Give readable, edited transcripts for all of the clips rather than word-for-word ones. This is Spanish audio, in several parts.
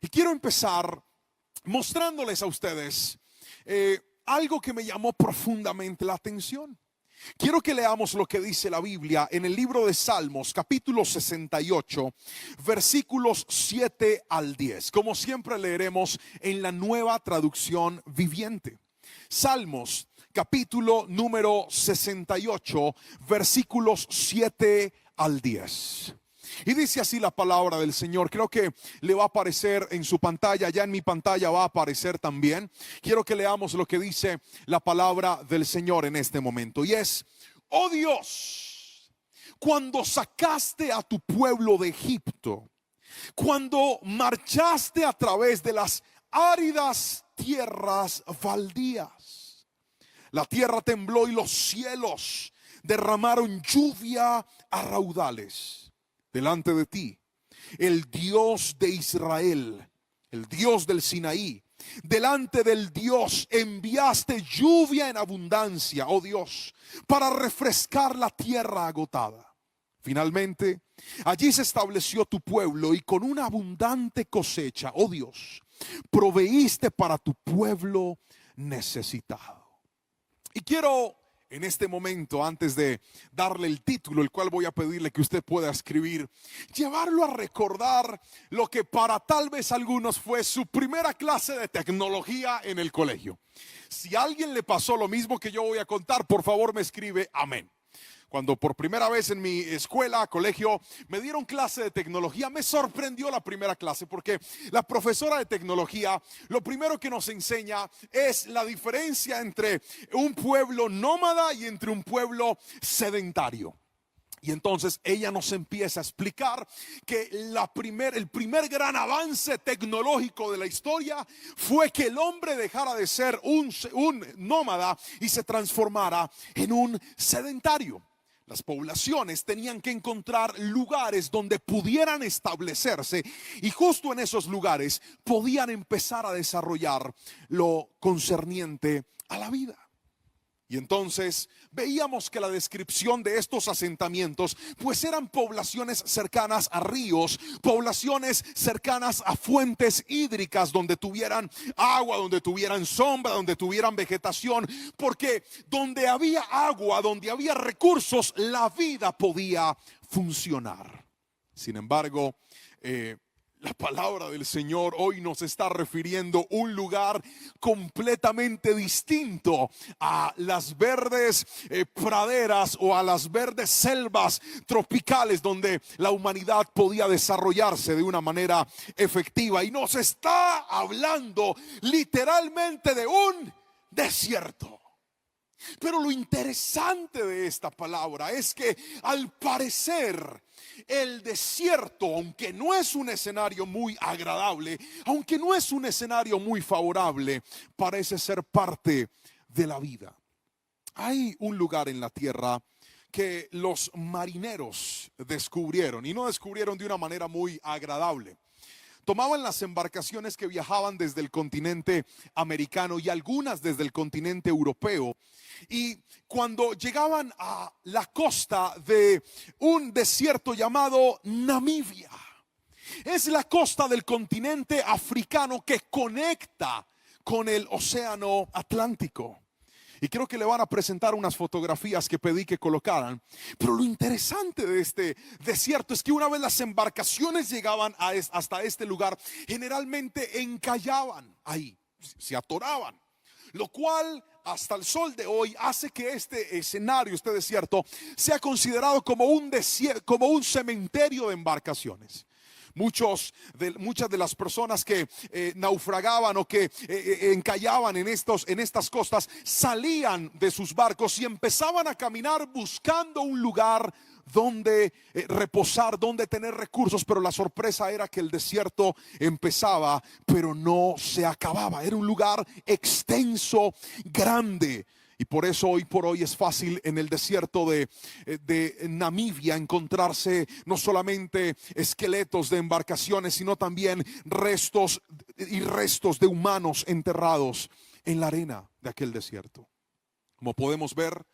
Y quiero empezar mostrándoles a ustedes algo que me llamó profundamente la atención. Quiero que leamos lo que dice la Biblia en el libro de Salmos, capítulo 68, versículos 7 al 10. Como siempre leeremos en la Nueva Traducción Viviente. Salmos, capítulo número 68, versículos 7 al 10. Y dice así la palabra del Señor. Creo que le va a aparecer en su pantalla, ya en mi pantalla va a aparecer también. Quiero que leamos lo que dice la palabra del Señor en este momento. Y es: oh Dios, cuando sacaste a tu pueblo de Egipto, cuando marchaste a través de las áridas tierras baldías, la tierra tembló y los cielos derramaron lluvia a raudales. Delante de ti, el Dios de Israel, el Dios del Sinaí, delante del Dios enviaste lluvia en abundancia, oh Dios, para refrescar la tierra agotada. Finalmente, allí se estableció tu pueblo y con una abundante cosecha, oh Dios, proveíste para tu pueblo necesitado. Y quiero en este momento, antes de darle el título, el cual voy a pedirle que usted pueda escribir, llevarlo a recordar lo que para tal vez algunos fue su primera clase de tecnología en el colegio. Si a alguien le pasó lo mismo que yo voy a contar, por favor me escribe amén. Cuando por primera vez en mi escuela, colegio, me dieron clase de tecnología, me sorprendió la primera clase porque la profesora de tecnología lo primero que nos enseña es la diferencia entre un pueblo nómada y entre un pueblo sedentario. Y entonces ella nos empieza a explicar que el primer gran avance tecnológico de la historia fue que el hombre dejara de ser un nómada y se transformara en un sedentario. Las poblaciones tenían que encontrar lugares donde pudieran establecerse y justo en esos lugares podían empezar a desarrollar lo concerniente a la vida. Y entonces veíamos que la descripción de estos asentamientos pues eran poblaciones cercanas a ríos, poblaciones cercanas a fuentes hídricas donde tuvieran agua, donde tuvieran sombra, donde tuvieran vegetación, porque donde había agua, donde había recursos, la vida podía funcionar. Sin embargo, la palabra del Señor hoy nos está refiriendo a un lugar completamente distinto a las verdes praderas o a las verdes selvas tropicales donde la humanidad podía desarrollarse de una manera efectiva. Y nos está hablando literalmente de un desierto. Pero lo interesante de esta palabra es que al parecer el desierto, aunque no es un escenario muy agradable, aunque no es un escenario muy favorable, parece ser parte de la vida. Hay un lugar en la tierra que los marineros descubrieron, y no descubrieron de una manera muy agradable. Tomaban las embarcaciones que viajaban desde el continente americano y algunas desde el continente europeo, y cuando llegaban a la costa de un desierto llamado Namibia, es la costa del continente africano que conecta con el océano Atlántico. Y creo que le van a presentar unas fotografías que pedí que colocaran. Pero lo interesante de este desierto es que una vez las embarcaciones llegaban hasta este lugar, generalmente encallaban ahí, se atoraban. Lo cual hasta el sol de hoy hace que este escenario, este desierto, sea considerado como un cementerio de embarcaciones. Muchas de las personas que naufragaban o que encallaban en estas costas salían de sus barcos y empezaban a caminar buscando un lugar donde reposar, donde tener recursos. Pero la sorpresa era que el desierto empezaba, pero no se acababa. Era un lugar extenso, grande. Y por eso hoy por hoy es fácil en el desierto de Namibia encontrarse no solamente esqueletos de embarcaciones, sino también restos de humanos enterrados en la arena de aquel desierto. Como podemos ver,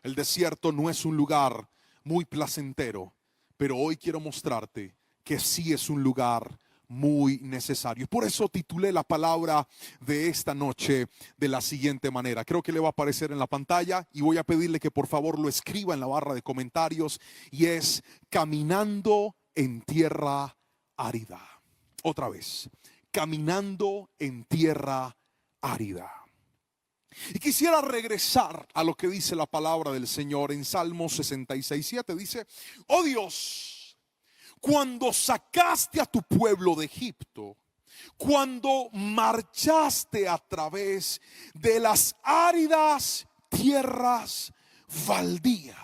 el desierto no es un lugar muy placentero, pero hoy quiero mostrarte que sí es un lugar muy necesario. Por eso titulé la palabra de esta noche de la siguiente manera. Creo que le va a aparecer en la pantalla y voy a pedirle que por favor lo escriba en la barra de comentarios, y es: caminando en tierra árida. Otra vez, caminando en tierra árida. Y quisiera regresar a lo que dice la palabra del Señor en Salmos 66:7. Dice: oh Dios, cuando sacaste a tu pueblo de Egipto, cuando marchaste a través de las áridas tierras baldías.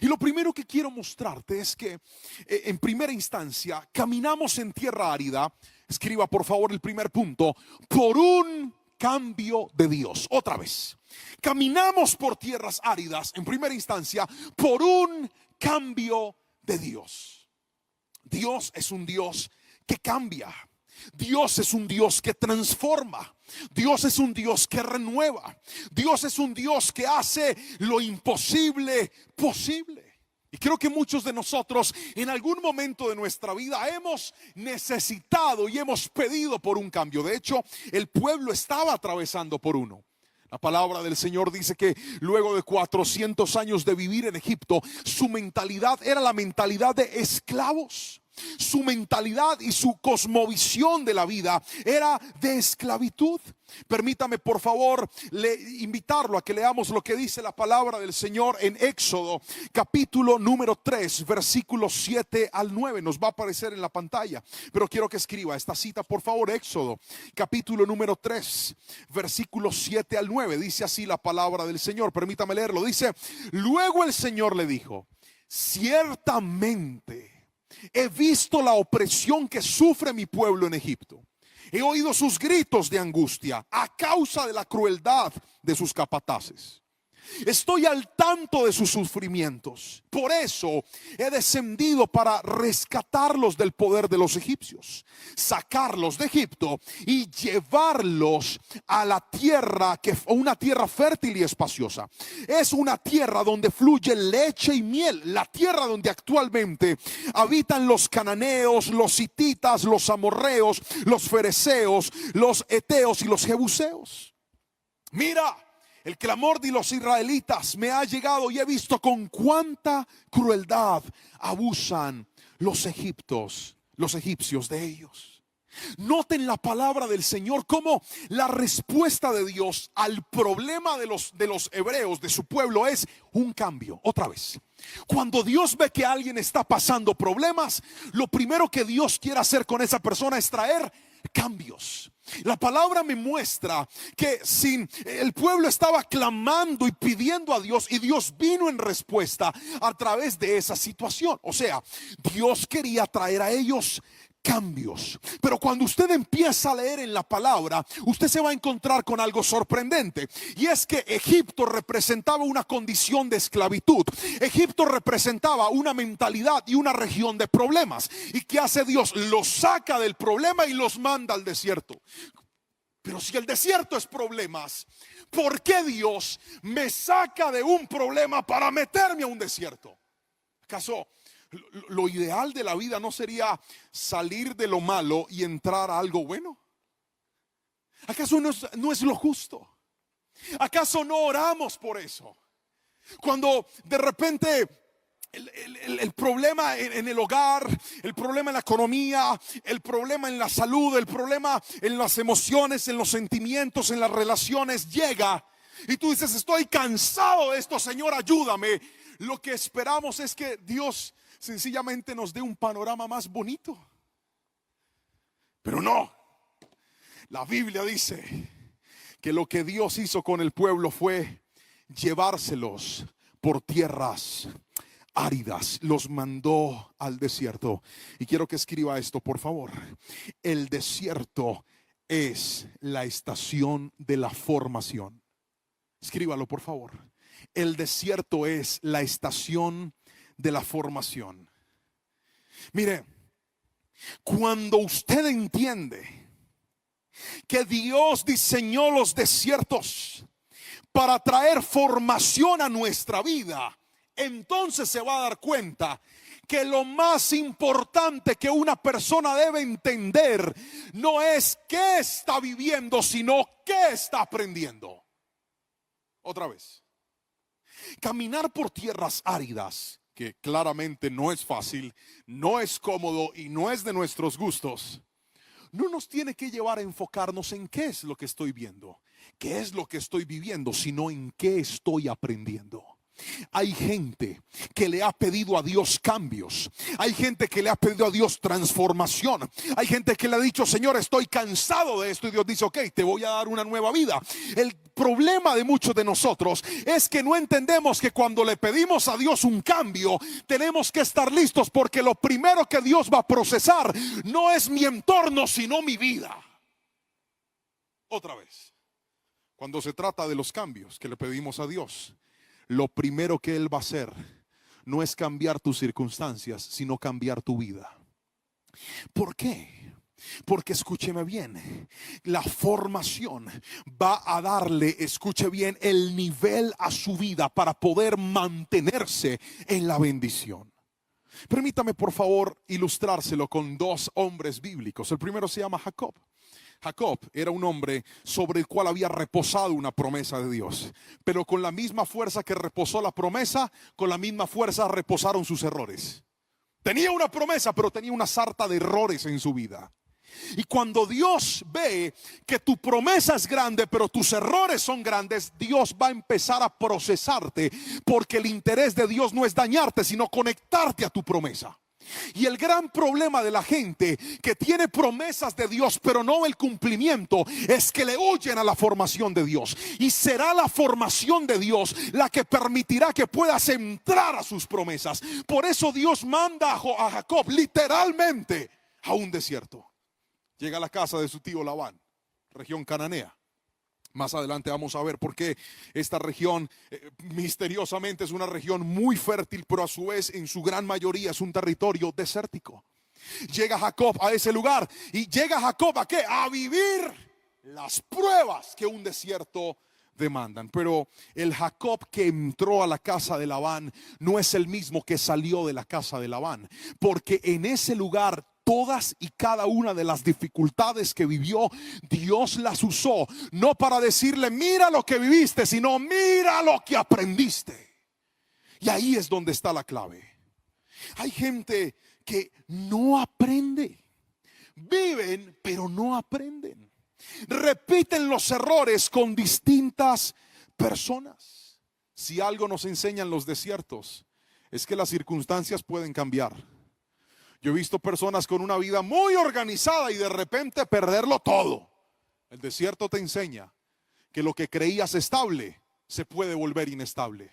Y lo primero que quiero mostrarte es que en primera instancia caminamos en tierra árida. Escriba por favor el primer punto: por un cambio de Dios. Otra vez, caminamos por tierras áridas en primera instancia por un cambio de Dios. Dios es un Dios que cambia. Dios es un Dios que transforma. Dios es un Dios que renueva. Dios es un Dios que hace lo imposible posible. Y creo que muchos de nosotros en algún momento de nuestra vida hemos necesitado y hemos pedido por un cambio. De hecho, el pueblo estaba atravesando por uno. La palabra del Señor dice que luego de 400 años de vivir en Egipto, su mentalidad era la mentalidad de esclavos. Su mentalidad y su cosmovisión de la vida era de esclavitud. Permítame por favor invitarlo a que leamos lo que dice la palabra del Señor en Éxodo capítulo número 3 versículos 7 al 9. Nos va a aparecer en la pantalla, pero quiero que escriba esta cita por favor. Éxodo capítulo número 3 versículos 7 al 9. Dice así la palabra del Señor. Permítame leerlo. Dice: luego el Señor le dijo: ciertamente he visto la opresión que sufre mi pueblo en Egipto. He oído sus gritos de angustia a causa de la crueldad de sus capataces. Estoy al tanto de sus sufrimientos. Por eso he descendido para rescatarlos del poder de los egipcios, sacarlos de Egipto y llevarlos a la tierra, una tierra fértil y espaciosa. Es una tierra donde fluye leche y miel. La tierra donde actualmente habitan los cananeos, los hititas, los amorreos, los fereceos, los heteos y los jebuseos. Mira, el clamor de los israelitas me ha llegado y he visto con cuánta crueldad abusan los egipcios de ellos. Noten la palabra del Señor como la respuesta de Dios al problema de los hebreos, de su pueblo, es un cambio. Otra vez, cuando Dios ve que alguien está pasando problemas, lo primero que Dios quiere hacer con esa persona es traer cambios. La palabra me muestra que el pueblo estaba clamando y pidiendo a Dios, y Dios vino en respuesta a través de esa situación. O sea, Dios quería traer a ellos cambios. Pero cuando usted empieza a leer en la palabra, usted se va a encontrar con algo sorprendente, y es que Egipto representaba una condición de esclavitud. Egipto representaba una mentalidad y una región de problemas. ¿Y qué hace Dios? Los saca del problema y los manda al desierto. Pero si el desierto es problemas, ¿por qué Dios me saca de un problema para meterme a un desierto? ¿Acaso lo ideal de la vida no sería salir de lo malo y entrar a algo bueno? ¿Acaso no es lo justo? ¿Acaso no oramos por eso? Cuando de repente el problema en el hogar, el problema en la economía, el problema en la salud, el problema en las emociones, en los sentimientos, en las relaciones llega, y tú dices: estoy cansado de esto, Señor, ayúdame. Lo que esperamos es que Dios sencillamente nos dé un panorama más bonito. Pero no, la Biblia dice que lo que Dios hizo con el pueblo fue llevárselos por tierras áridas. Los mandó al desierto. Y quiero que escriba esto por favor: el desierto es la estación de la formación. Escríbalo por favor. El desierto es la estación de la formación. Mire, cuando usted entiende que Dios diseñó los desiertos para traer formación a nuestra vida, entonces se va a dar cuenta que lo más importante que una persona debe entender no es qué está viviendo, sino qué está aprendiendo. Otra vez, caminar por tierras áridas, que claramente no es fácil, no es cómodo y no es de nuestros gustos, no nos tiene que llevar a enfocarnos en qué es lo que estoy viendo, qué es lo que estoy viviendo, sino en qué estoy aprendiendo. Hay gente que le ha pedido a Dios cambios. Hay gente que le ha pedido a Dios transformación. Hay gente que le ha dicho: Señor, estoy cansado de esto. Y Dios dice: ok, te voy a dar una nueva vida. El problema de muchos de nosotros es que no entendemos que cuando le pedimos a Dios un cambio, tenemos que estar listos, porque lo primero que Dios va a procesar no es mi entorno, sino mi vida. Otra vez, cuando se trata de los cambios que le pedimos a Dios, lo primero que Él va a hacer no es cambiar tus circunstancias, sino cambiar tu vida. ¿Por qué? Porque escúcheme bien, la formación va a darle, escuche bien, el nivel a su vida para poder mantenerse en la bendición. Permítame por favor ilustrárselo con dos hombres bíblicos. El primero se llama Jacob. Jacob era un hombre sobre el cual había reposado una promesa de Dios, pero con la misma fuerza que reposó la promesa, con la misma fuerza reposaron sus errores. Tenía una promesa, pero tenía una sarta de errores en su vida. Y cuando Dios ve que tu promesa es grande, pero tus errores son grandes, Dios va a empezar a procesarte, porque el interés de Dios no es dañarte, sino conectarte a tu promesa. Y el gran problema de la gente que tiene promesas de Dios pero no el cumplimiento es que le huyen a la formación de Dios. Y será la formación de Dios la que permitirá que puedas entrar a sus promesas. Por eso Dios manda a Jacob literalmente a un desierto. Llega a la casa de su tío Labán, región cananea. Más adelante vamos a ver por qué esta región misteriosamente es una región muy fértil, pero a su vez en su gran mayoría es un territorio desértico. Llega Jacob a ese lugar, y llega Jacob ¿a qué? A vivir las pruebas que un desierto demandan. Pero el Jacob que entró a la casa de Labán no es el mismo que salió de la casa de Labán, porque en ese lugar todas y cada una de las dificultades que vivió, Dios las usó no para decirle: mira lo que viviste, sino mira lo que aprendiste. Y ahí es donde está la clave. Hay gente que no aprende, viven pero no aprenden, repiten los errores con distintas personas. Si algo nos enseñan los desiertos, es que las circunstancias pueden cambiar. Yo he visto personas con una vida muy organizada y de repente perderlo todo. El desierto te enseña que lo que creías estable se puede volver inestable.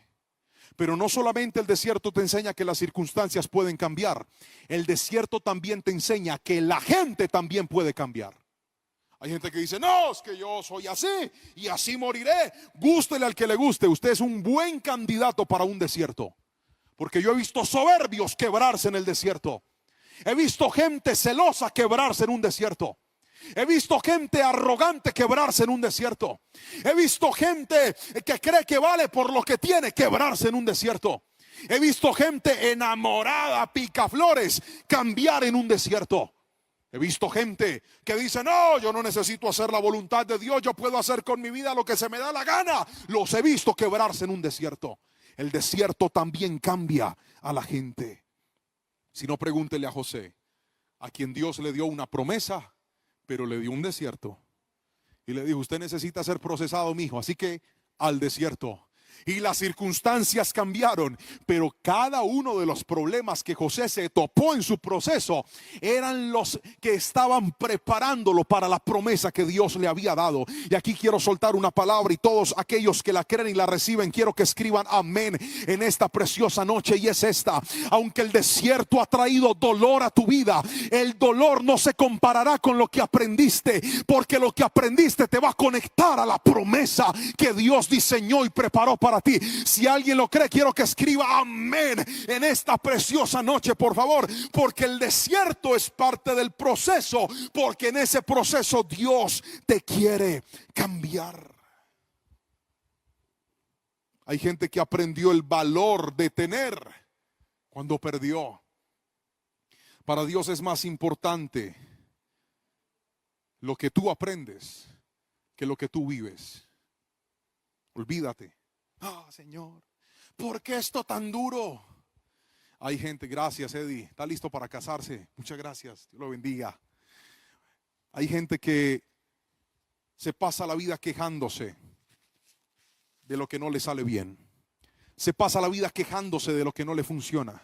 Pero no solamente el desierto te enseña que las circunstancias pueden cambiar, el desierto también te enseña que la gente también puede cambiar. Hay gente que dice: no, es que yo soy así y así moriré. Gústele al que le guste, usted es un buen candidato para un desierto. Porque yo he visto soberbios quebrarse en el desierto. He visto gente celosa quebrarse en un desierto. He visto gente arrogante quebrarse en un desierto. He visto gente que cree que vale por lo que tiene quebrarse en un desierto. He visto gente enamorada, picaflores, cambiar en un desierto. He visto gente que dice: no, yo no necesito hacer la voluntad de Dios, yo puedo hacer con mi vida lo que se me da la gana. Los he visto quebrarse en un desierto. El desierto también cambia a la gente. Si no, pregúntele a José, a quien Dios le dio una promesa, pero le dio un desierto. Y le dijo: usted necesita ser procesado, mi hijo, así que al desierto. Y las circunstancias cambiaron, pero cada uno de los problemas que José se topó en su proceso eran los que estaban preparándolo para la promesa que Dios le había dado. Y aquí quiero soltar una palabra, y todos aquellos que la creen y la reciben, quiero que escriban amén en esta preciosa noche, y es esta: aunque el desierto ha traído dolor a tu vida, el dolor no se comparará con lo que aprendiste, porque lo que aprendiste te va a conectar a la promesa que Dios diseñó y preparó para ti. Si alguien lo cree, quiero que escriba amén en esta preciosa noche, por favor, porque el desierto es parte del proceso, porque en ese proceso Dios te quiere cambiar. Hay gente que aprendió el valor de tener cuando perdió. Para Dios es más importante lo que tú aprendes que lo que tú vives. Olvídate. Señor, ¿por qué esto tan duro? Hay gente, gracias Eddie, está listo para casarse. Muchas gracias, Dios lo bendiga. Hay gente que se pasa la vida quejándose de lo que no le sale bien. Se pasa la vida quejándose de lo que no le funciona.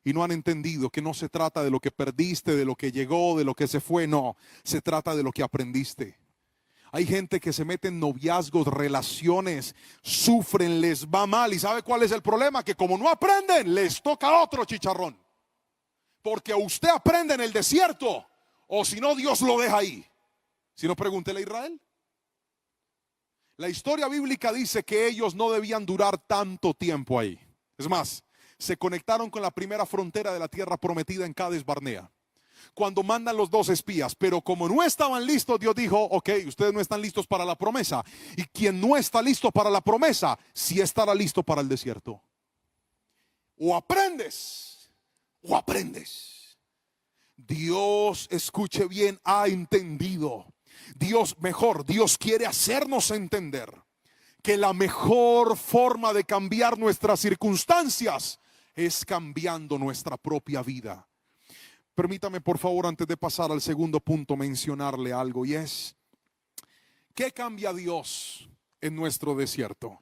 Y no han entendido que no se trata de lo que perdiste, de lo que llegó, de lo que se fue. No, se trata de lo que aprendiste. Hay gente que se mete en noviazgos, relaciones, sufren, les va mal. ¿Y sabe cuál es el problema? Que como no aprenden, les toca otro chicharrón. Porque usted aprende en el desierto, o si no, Dios lo deja ahí. Si no, pregúntele a Israel. La historia bíblica dice que ellos no debían durar tanto tiempo ahí. Es más, se conectaron con la primera frontera de la tierra prometida en Cades Barnea, cuando mandan los 2 espías. Pero como no estaban listos, Dios dijo: ok, ustedes no están listos para la promesa. Y quien no está listo para la promesa, sí estará listo para el desierto. O aprendes, o aprendes. Dios, escuche bien, ha entendido. Dios quiere hacernos entender que la mejor forma de cambiar nuestras circunstancias es cambiando nuestra propia vida. Permítame, por favor, antes de pasar al segundo punto, mencionarle algo, y es: ¿qué cambia Dios en nuestro desierto?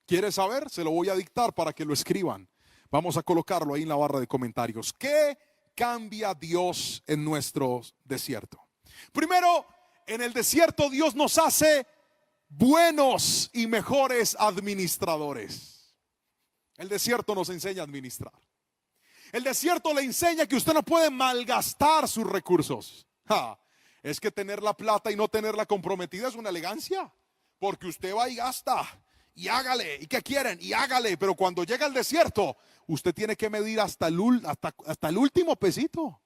¿Quiere saber? Se lo voy a dictar para que lo escriban. Vamos a colocarlo ahí en la barra de comentarios. ¿Qué cambia Dios en nuestro desierto? Primero, en el desierto Dios nos hace buenos y mejores administradores. El desierto nos enseña a administrar. El desierto le enseña que usted no puede malgastar sus recursos. Es que tener la plata y no tenerla comprometida es una elegancia, porque usted va y gasta y hágale, y qué quieren, y hágale. Pero cuando llega el desierto, usted tiene que medir hasta el último pesito.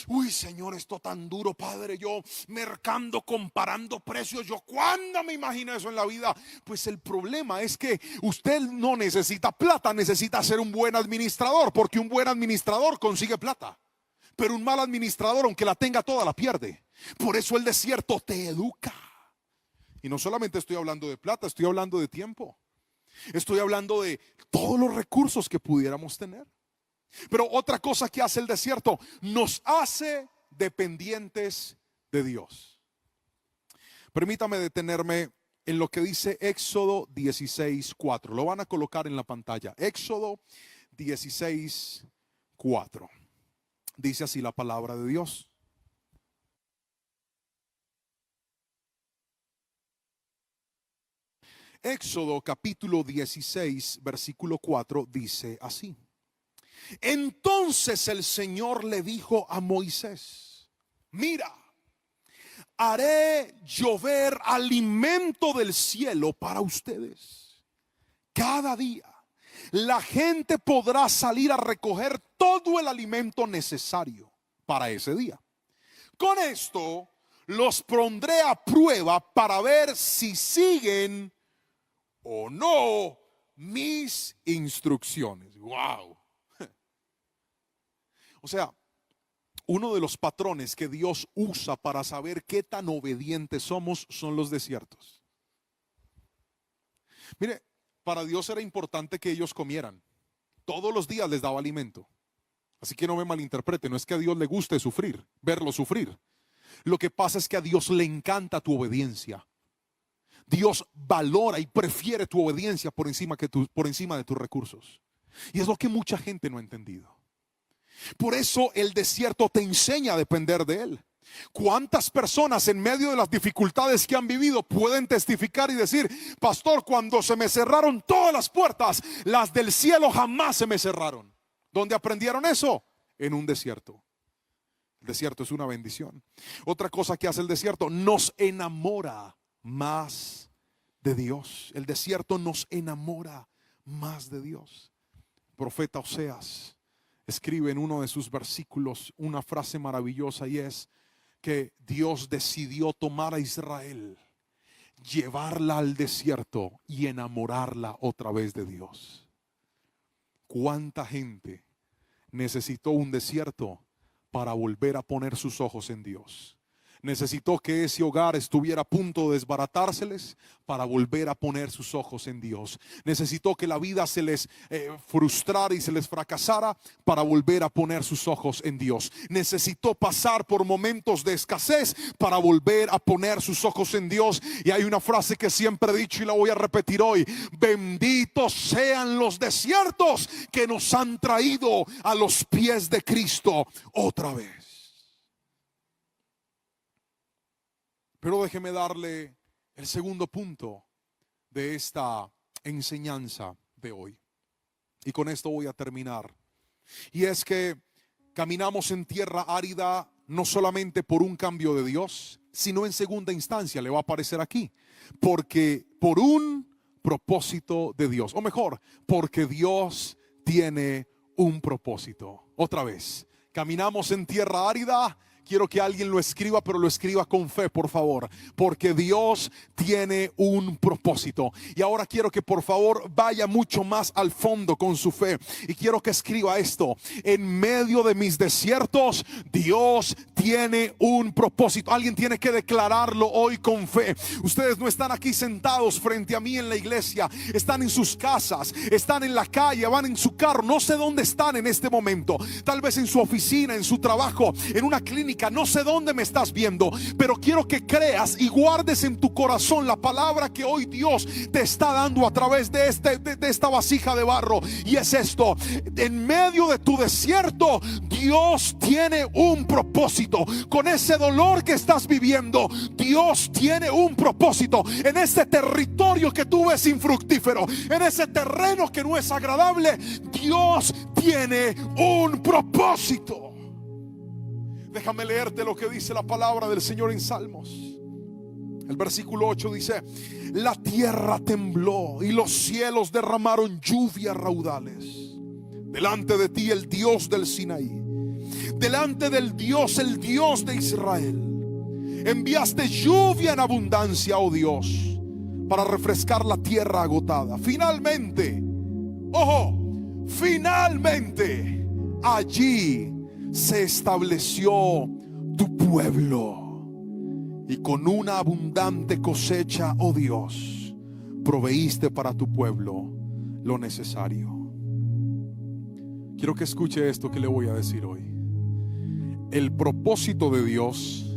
Uy, Señor, esto tan duro, Padre. Yo mercando, comparando precios. Yo, ¿cuándo me imaginé eso en la vida? Pues el problema es que usted no necesita plata, necesita ser un buen administrador, porque un buen administrador consigue plata, pero un mal administrador, aunque la tenga toda, la pierde. Por eso el desierto te educa. Y no solamente estoy hablando de plata, estoy hablando de tiempo. Estoy hablando de todos los recursos que pudiéramos tener. Pero otra cosa que hace el desierto, nos hace dependientes de Dios. Permítame detenerme en lo que dice Éxodo 16:4. Lo van a colocar en la pantalla. Éxodo 16:4. Dice así la palabra de Dios: Éxodo capítulo 16, versículo 4 dice así: entonces el Señor le dijo a Moisés: mira, haré llover alimento del cielo para ustedes. Cada día la gente podrá salir a recoger todo el alimento necesario para ese día. Con esto los pondré a prueba para ver si siguen o no mis instrucciones. Wow. O sea, uno de los patrones que Dios usa para saber qué tan obedientes somos son los desiertos. Mire, para Dios era importante que ellos comieran. Todos los días les daba alimento. Así que no me malinterprete, no es que a Dios le guste sufrir, verlo sufrir. Lo que pasa es que a Dios le encanta tu obediencia. Dios valora y prefiere tu obediencia por encima de tus recursos. Y es lo que mucha gente no ha entendido. Por eso el desierto te enseña a depender de Él. ¿Cuántas personas en medio de las dificultades que han vivido pueden testificar y decir: pastor, cuando se me cerraron todas las puertas, las del cielo jamás se me cerraron? ¿Dónde aprendieron eso? En un desierto. El desierto es una bendición. Otra cosa que hace el desierto, nos enamora más de Dios. El desierto nos enamora más de Dios. El profeta Oseas escribe en uno de sus versículos una frase maravillosa, y es que Dios decidió tomar a Israel, llevarla al desierto y enamorarla otra vez de Dios. ¿Cuánta gente necesitó un desierto para volver a poner sus ojos en Dios. Necesitó que ese hogar estuviera a punto de desbaratárseles para volver a poner sus ojos en Dios. Necesitó que la vida se les frustrara y se les fracasara para volver a poner sus ojos en Dios. Necesitó pasar por momentos de escasez para volver a poner sus ojos en Dios. Y hay una frase que siempre he dicho y la voy a repetir hoy: benditos sean los desiertos que nos han traído a los pies de Cristo otra vez. Pero déjeme darle el segundo punto de esta enseñanza de hoy. Y con esto voy a terminar. Y es que caminamos en tierra árida no solamente por un cambio de Dios, sino en segunda instancia, le va a aparecer aquí, porque por un propósito de Dios. O mejor, porque Dios tiene un propósito. Otra vez, caminamos en tierra árida. Quiero que alguien lo escriba, pero lo escriba con fe, por favor, porque Dios tiene un propósito. Y ahora quiero que por favor vaya mucho más al fondo con su fe. Y quiero que escriba esto: en medio de mis desiertos, Dios tiene un propósito. Alguien tiene que declararlo hoy con fe. Ustedes no están aquí sentados frente a mí en la iglesia, están en sus casas, están en la calle, van en su carro. No sé dónde están en este momento. Tal vez en su oficina, en su trabajo, en una clínica. No sé dónde me estás viendo, pero quiero que creas y guardes en tu corazón la palabra que hoy Dios te está dando a través de esta vasija de barro. Y es esto: en medio de tu desierto, Dios tiene un propósito. Con ese dolor que estás viviendo, Dios tiene un propósito. En ese territorio que tú ves infructífero, en ese terreno que no es agradable, Dios tiene un propósito. Déjame leerte lo que dice la palabra del Señor en Salmos. El versículo 8 dice: la tierra tembló y los cielos derramaron lluvia a raudales. Delante de ti el Dios del Sinaí, delante del Dios, el Dios de Israel, enviaste lluvia en abundancia, oh Dios, para refrescar la tierra agotada. Finalmente, ojo, finalmente allí se estableció tu pueblo, y con una abundante cosecha, oh Dios, proveíste para tu pueblo lo necesario. Quiero que escuche esto que le voy a decir hoy. El propósito de Dios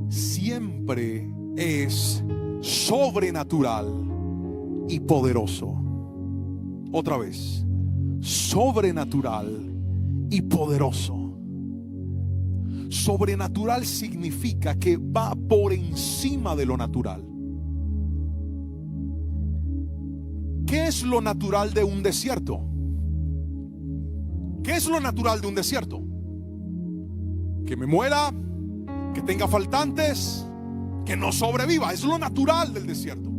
siempre es sobrenatural y poderoso. Otra vez, sobrenatural y poderoso. Sobrenatural significa que va por encima de lo natural. ¿Qué es lo natural de un desierto? ¿Qué es lo natural de un desierto? Que me muera, que tenga faltantes, que no sobreviva. Es lo natural del desierto.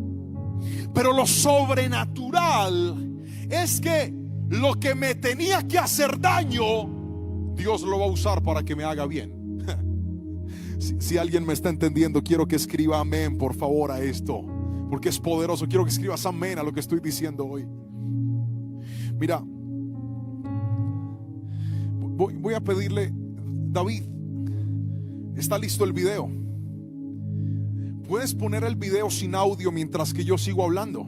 Pero lo sobrenatural es que lo que me tenía que hacer daño, Dios lo va a usar para que me haga bien. Si alguien me está entendiendo, quiero que escriba amén, por favor, a esto, porque es poderoso. Quiero que escribas amén a lo que estoy diciendo hoy. Mira, voy a pedirle, David, ¿está listo el video? ¿Puedes poner el video sin audio mientras que yo sigo hablando?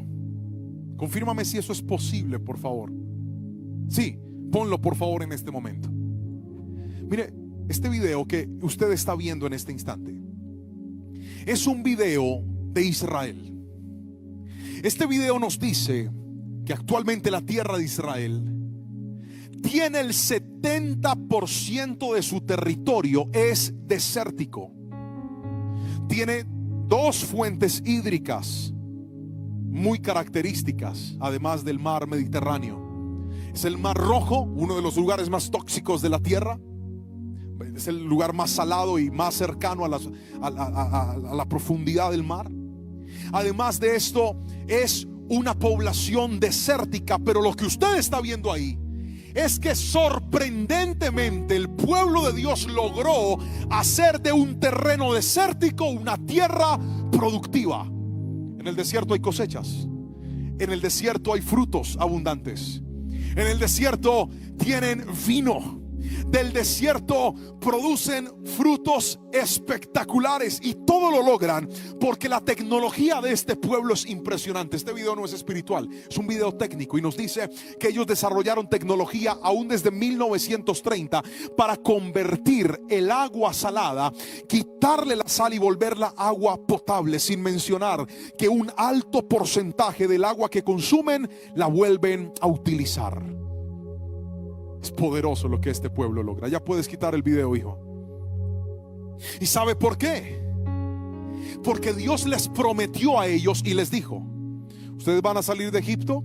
Confírmame si eso es posible, por favor. Sí, ponlo por favor en este momento. Mire, este video que usted está viendo en este instante es un video de Israel. Este video nos dice que actualmente la tierra de Israel tiene el 70% de su territorio es desértico. Tiene dos fuentes hídricas muy características, además del mar Mediterráneo. Es el Mar Rojo, uno de los lugares más tóxicos de la tierra. Es el lugar más salado y más cercano a la profundidad del mar. Además de esto, es una población desértica. Pero lo que usted está viendo ahí es que sorprendentemente el pueblo de Dios logró hacer de un terreno desértico una tierra productiva. En el desierto hay cosechas, en el desierto hay frutos abundantes, En el desierto tienen vino. Del desierto producen frutos espectaculares y todo lo logran porque la tecnología de este pueblo es impresionante. Este video no es espiritual, es un video técnico y nos dice que ellos desarrollaron tecnología aún desde 1930 para convertir el agua salada, quitarle la sal y volverla agua potable, sin mencionar que un alto porcentaje del agua que consumen la vuelven a utilizar. Es poderoso lo que este pueblo logra. Ya puedes quitar el video, hijo. ¿Y sabe por qué? Porque Dios les prometió a ellos y les dijo: ustedes van a salir de Egipto,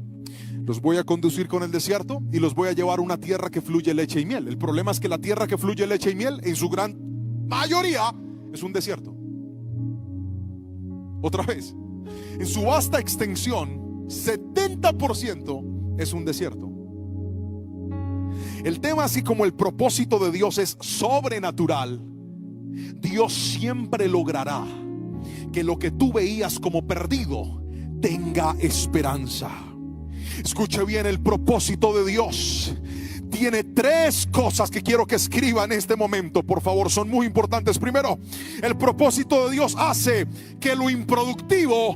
los voy a conducir con el desierto y los voy a llevar a una tierra que fluye leche y miel. El problema es que la tierra que fluye leche y miel, en su gran mayoría, es un desierto. Otra vez, en su vasta extensión, 70% es un desierto. El tema, así como el propósito de Dios es sobrenatural, Dios siempre logrará que lo que tú veías como perdido tenga esperanza. Escuche bien, el propósito de Dios tiene tres cosas que quiero que escriba en este momento, por favor, son muy importantes. Primero, el propósito de Dios hace que lo improductivo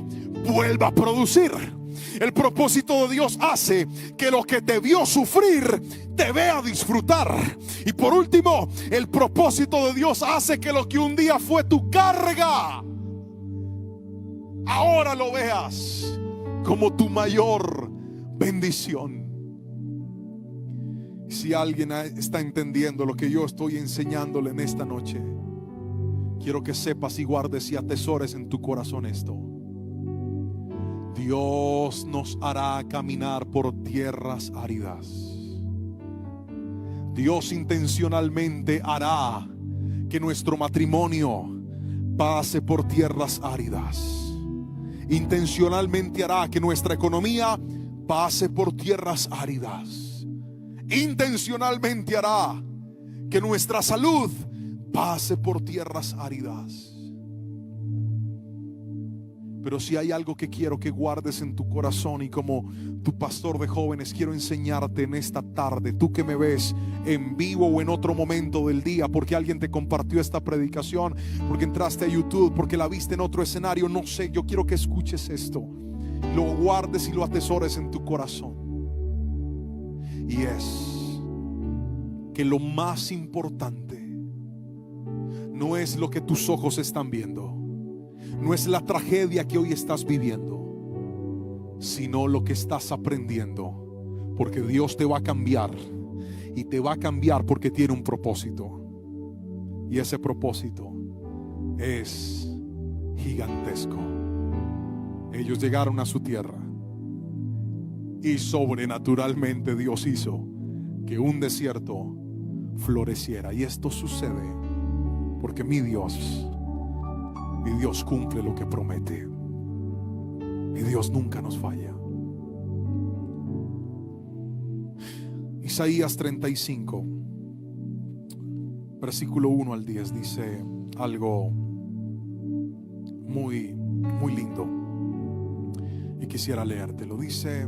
vuelva a producir. El propósito de Dios hace que lo que te vio sufrir te vea disfrutar. Y por último, el propósito de Dios hace que lo que un día fue tu carga, ahora lo veas como tu mayor bendición. Si alguien está entendiendo lo que yo estoy enseñándole en esta noche, quiero que sepas y guardes y atesores en tu corazón esto: Dios nos hará caminar por tierras áridas. Dios intencionalmente hará que nuestro matrimonio pase por tierras áridas. Intencionalmente hará que nuestra economía pase por tierras áridas. Intencionalmente hará que nuestra salud pase por tierras áridas. Pero si hay algo que quiero que guardes en tu corazón, y como tu pastor de jóvenes quiero enseñarte en esta tarde, tú que me ves en vivo o en otro momento del día, porque alguien te compartió esta predicación, porque entraste a YouTube, porque la viste en otro escenario, no sé, yo quiero que escuches esto, lo guardes y lo atesores en tu corazón. Y es que lo más importante no es lo que tus ojos están viendo, no es la tragedia que hoy estás viviendo, sino lo que estás aprendiendo, porque Dios te va a cambiar, y te va a cambiar porque tiene un propósito, y ese propósito es gigantesco. Ellos llegaron a su tierra y sobrenaturalmente Dios hizo que un desierto floreciera, y esto sucede porque mi Dios cumple lo que promete. Mi Dios nunca nos falla. Isaías 35, versículo 1 al 10 dice algo muy, muy lindo, y quisiera leértelo. Dice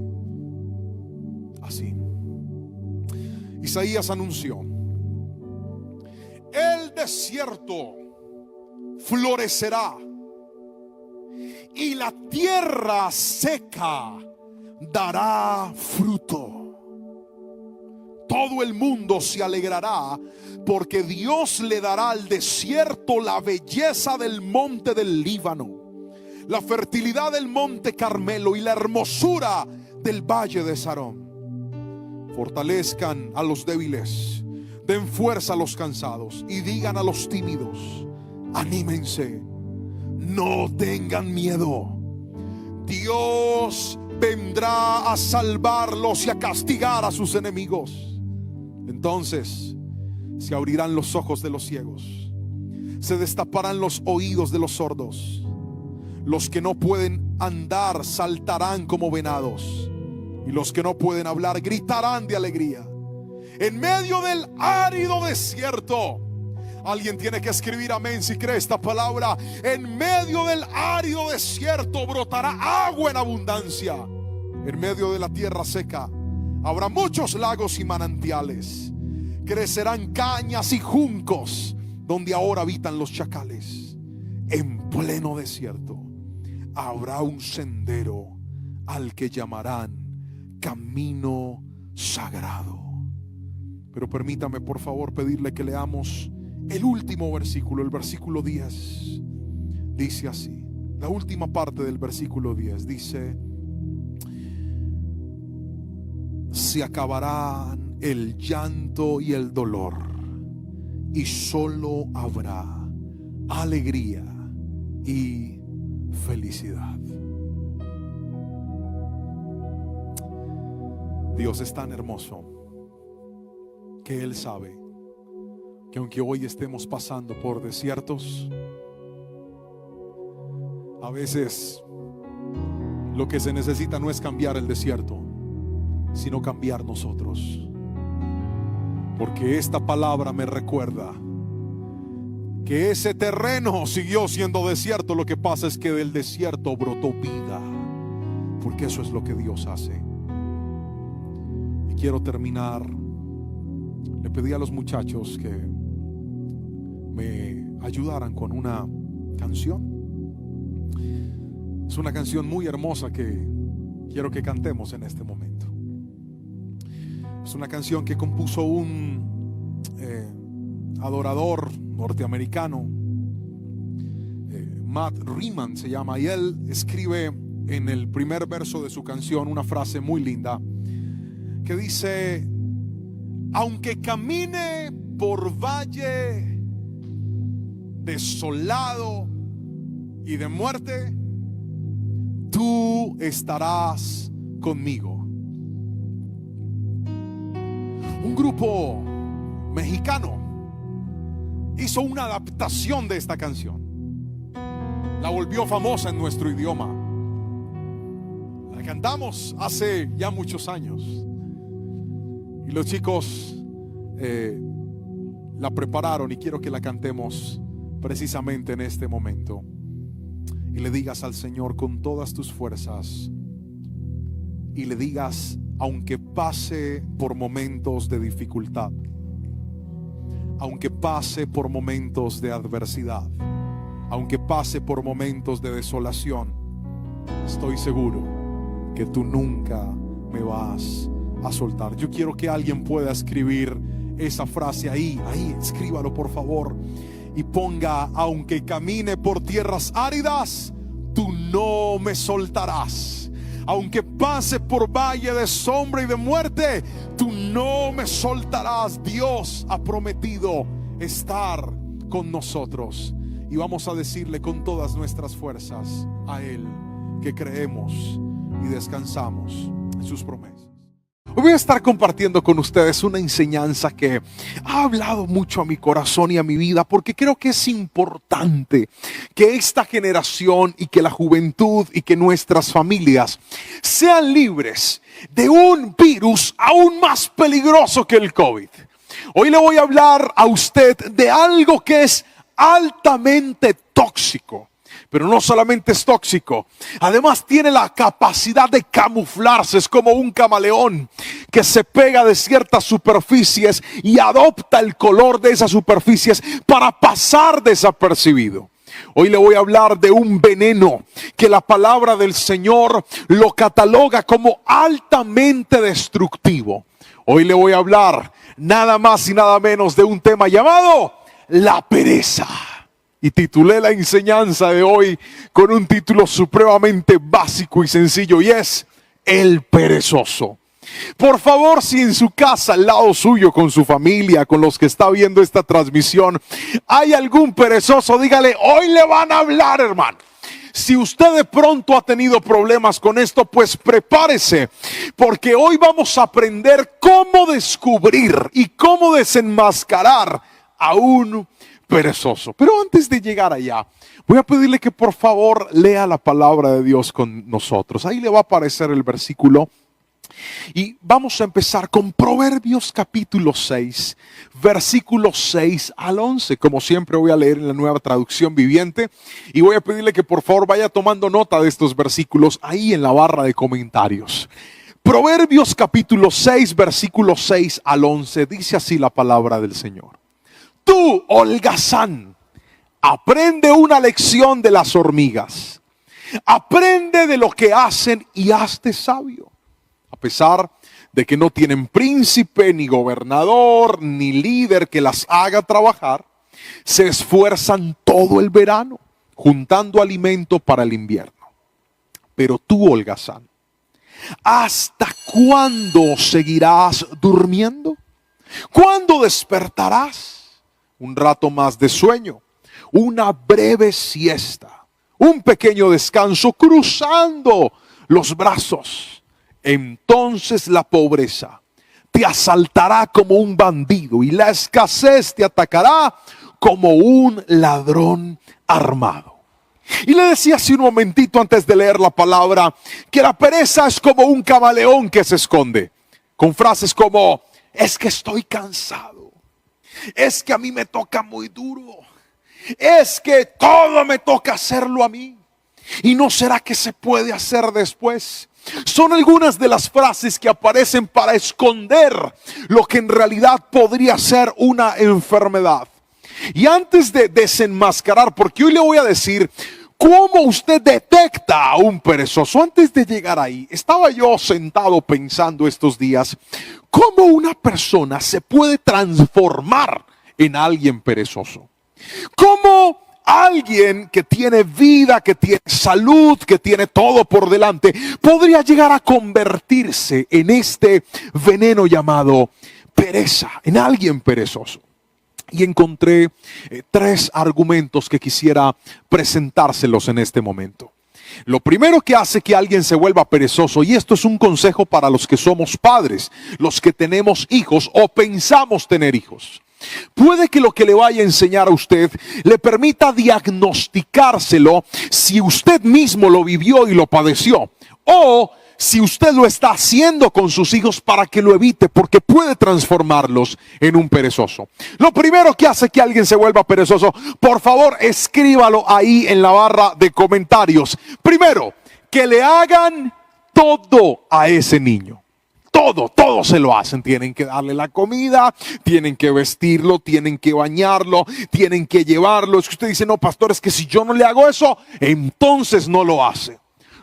así: Isaías anunció: el desierto florecerá y la tierra seca dará fruto. Todo el mundo se alegrará, porque Dios le dará al desierto la belleza del monte del Líbano, la fertilidad del monte Carmelo y la hermosura del valle de Sarón. Fortalezcan a los débiles, den fuerza a los cansados y digan a los tímidos: anímense, no tengan miedo. Dios vendrá a salvarlos y a castigar a sus enemigos. Entonces se abrirán los ojos de los ciegos, se destaparán los oídos de los sordos. Los que no pueden andar saltarán como venados, y los que no pueden hablar gritarán de alegría. En medio del árido desierto, alguien tiene que escribir amén si cree esta palabra. En medio del árido desierto brotará agua en abundancia. En medio de la tierra seca Habrá muchos lagos y manantiales. Crecerán cañas y juncos donde ahora habitan los chacales. En pleno desierto habrá un sendero al que llamarán camino sagrado. Pero permítame por favor pedirle que leamos el último versículo, el versículo 10. Dice así, la última parte del versículo 10 dice: se acabarán el llanto y el dolor, y solo habrá alegría y felicidad. Dios es tan hermoso que Él sabe que aunque hoy estemos pasando por desiertos, a veces lo que se necesita no es cambiar el desierto, sino cambiar nosotros. Porque esta palabra me recuerda que ese terreno siguió siendo desierto. Lo que pasa es que del desierto brotó vida, porque eso es lo que Dios hace. Y quiero terminar. Le pedí a los muchachos que me ayudaran con una canción. Es una canción muy hermosa que quiero que cantemos en este momento. Es una canción que compuso un adorador norteamericano, Matt Riemann se llama, y él escribe en el primer verso de su canción una frase muy linda que dice: aunque camine por valle desolado y de muerte, tú estarás conmigo. Un grupo mexicano hizo una adaptación de esta canción. La volvió famosa en nuestro idioma. La cantamos hace ya muchos años. Y los chicos la prepararon y quiero que la cantemos precisamente en este momento. Y le digas al Señor con todas tus fuerzas. Y le digas: aunque pase por momentos de dificultad, aunque pase por momentos de adversidad, aunque pase por momentos de desolación, estoy seguro que tú nunca me vas a soltar. Yo quiero que alguien pueda escribir esa frase ahí, escríbalo por favor, y ponga: aunque camine por tierras áridas, tú no me soltarás. Aunque pase por valle de sombra y de muerte, tú no me soltarás. Dios ha prometido estar con nosotros. Y vamos a decirle con todas nuestras fuerzas a Él que creemos y descansamos en sus promesas. Hoy voy a estar compartiendo con ustedes una enseñanza que ha hablado mucho a mi corazón y a mi vida, porque creo que es importante que esta generación y que la juventud y que nuestras familias sean libres de un virus aún más peligroso que el COVID. Hoy le voy a hablar a usted de algo que es altamente tóxico. Pero no solamente es tóxico, además tiene la capacidad de camuflarse. Es como un camaleón que se pega de ciertas superficies y adopta el color de esas superficies para pasar desapercibido. Hoy le voy a hablar de un veneno que la palabra del Señor lo cataloga como altamente destructivo. Hoy le voy a hablar nada más y nada menos de un tema llamado la pereza. Y titulé la enseñanza de hoy con un título supremamente básico y sencillo, y es: el perezoso. Por favor, si en su casa, al lado suyo, con su familia, con los que está viendo esta transmisión, hay algún perezoso, dígale: hoy le van a hablar, hermano. Si usted de pronto ha tenido problemas con esto, pues prepárese, porque hoy vamos a aprender cómo descubrir y cómo desenmascarar a un perezoso. Pero antes de llegar allá, voy a pedirle que por favor lea la palabra de Dios con nosotros. Ahí le va a aparecer el versículo. Y vamos a empezar con Proverbios capítulo 6, versículos 6 al 11. Como siempre voy a leer en la Nueva Traducción Viviente. Y voy a pedirle que por favor vaya tomando nota de estos versículos ahí en la barra de comentarios. Proverbios capítulo 6, versículos 6 al 11, dice así la palabra del Señor. Tú, holgazán, aprende una lección de las hormigas. Aprende de lo que hacen y hazte sabio. A pesar de que no tienen príncipe, ni gobernador, ni líder que las haga trabajar, se esfuerzan todo el verano, juntando alimento para el invierno. Pero tú, holgazán, ¿hasta cuándo seguirás durmiendo? ¿Cuándo despertarás? Un rato más de sueño, una breve siesta, un pequeño descanso cruzando los brazos. Entonces la pobreza te asaltará como un bandido y la escasez te atacará como un ladrón armado. Y le decía hace un momentito antes de leer la palabra que la pereza es como un camaleón que se esconde, con frases como: es que estoy cansado, es que a mí me toca muy duro, es que todo me toca hacerlo a mí, y no será que se puede hacer después. Son algunas de las frases que aparecen para esconder lo que en realidad podría ser una enfermedad. Y antes de desenmascarar, porque hoy le voy a decir cómo usted detecta a un perezoso. Antes de llegar ahí, estaba yo sentado pensando estos días cómo una persona se puede transformar en alguien perezoso. Cómo alguien que tiene vida, que tiene salud, que tiene todo por delante, podría llegar a convertirse en este veneno llamado pereza, en alguien perezoso. Y encontré 3 argumentos que quisiera presentárselos en este momento. Lo primero que hace que alguien se vuelva perezoso, y esto es un consejo para los que somos padres, los que tenemos hijos o pensamos tener hijos. Puede que lo que le vaya a enseñar a usted le permita diagnosticárselo si usted mismo lo vivió y lo padeció, o si usted lo está haciendo con sus hijos para que lo evite, porque puede transformarlos en un perezoso. Lo primero que hace que alguien se vuelva perezoso, por favor escríbalo ahí en la barra de comentarios. Primero, que le hagan todo a ese niño. Todo se lo hacen. Tienen que darle la comida, tienen que vestirlo, tienen que bañarlo, tienen que llevarlo. Es que usted dice: no, pastor, es que si yo no le hago eso, entonces no lo hace.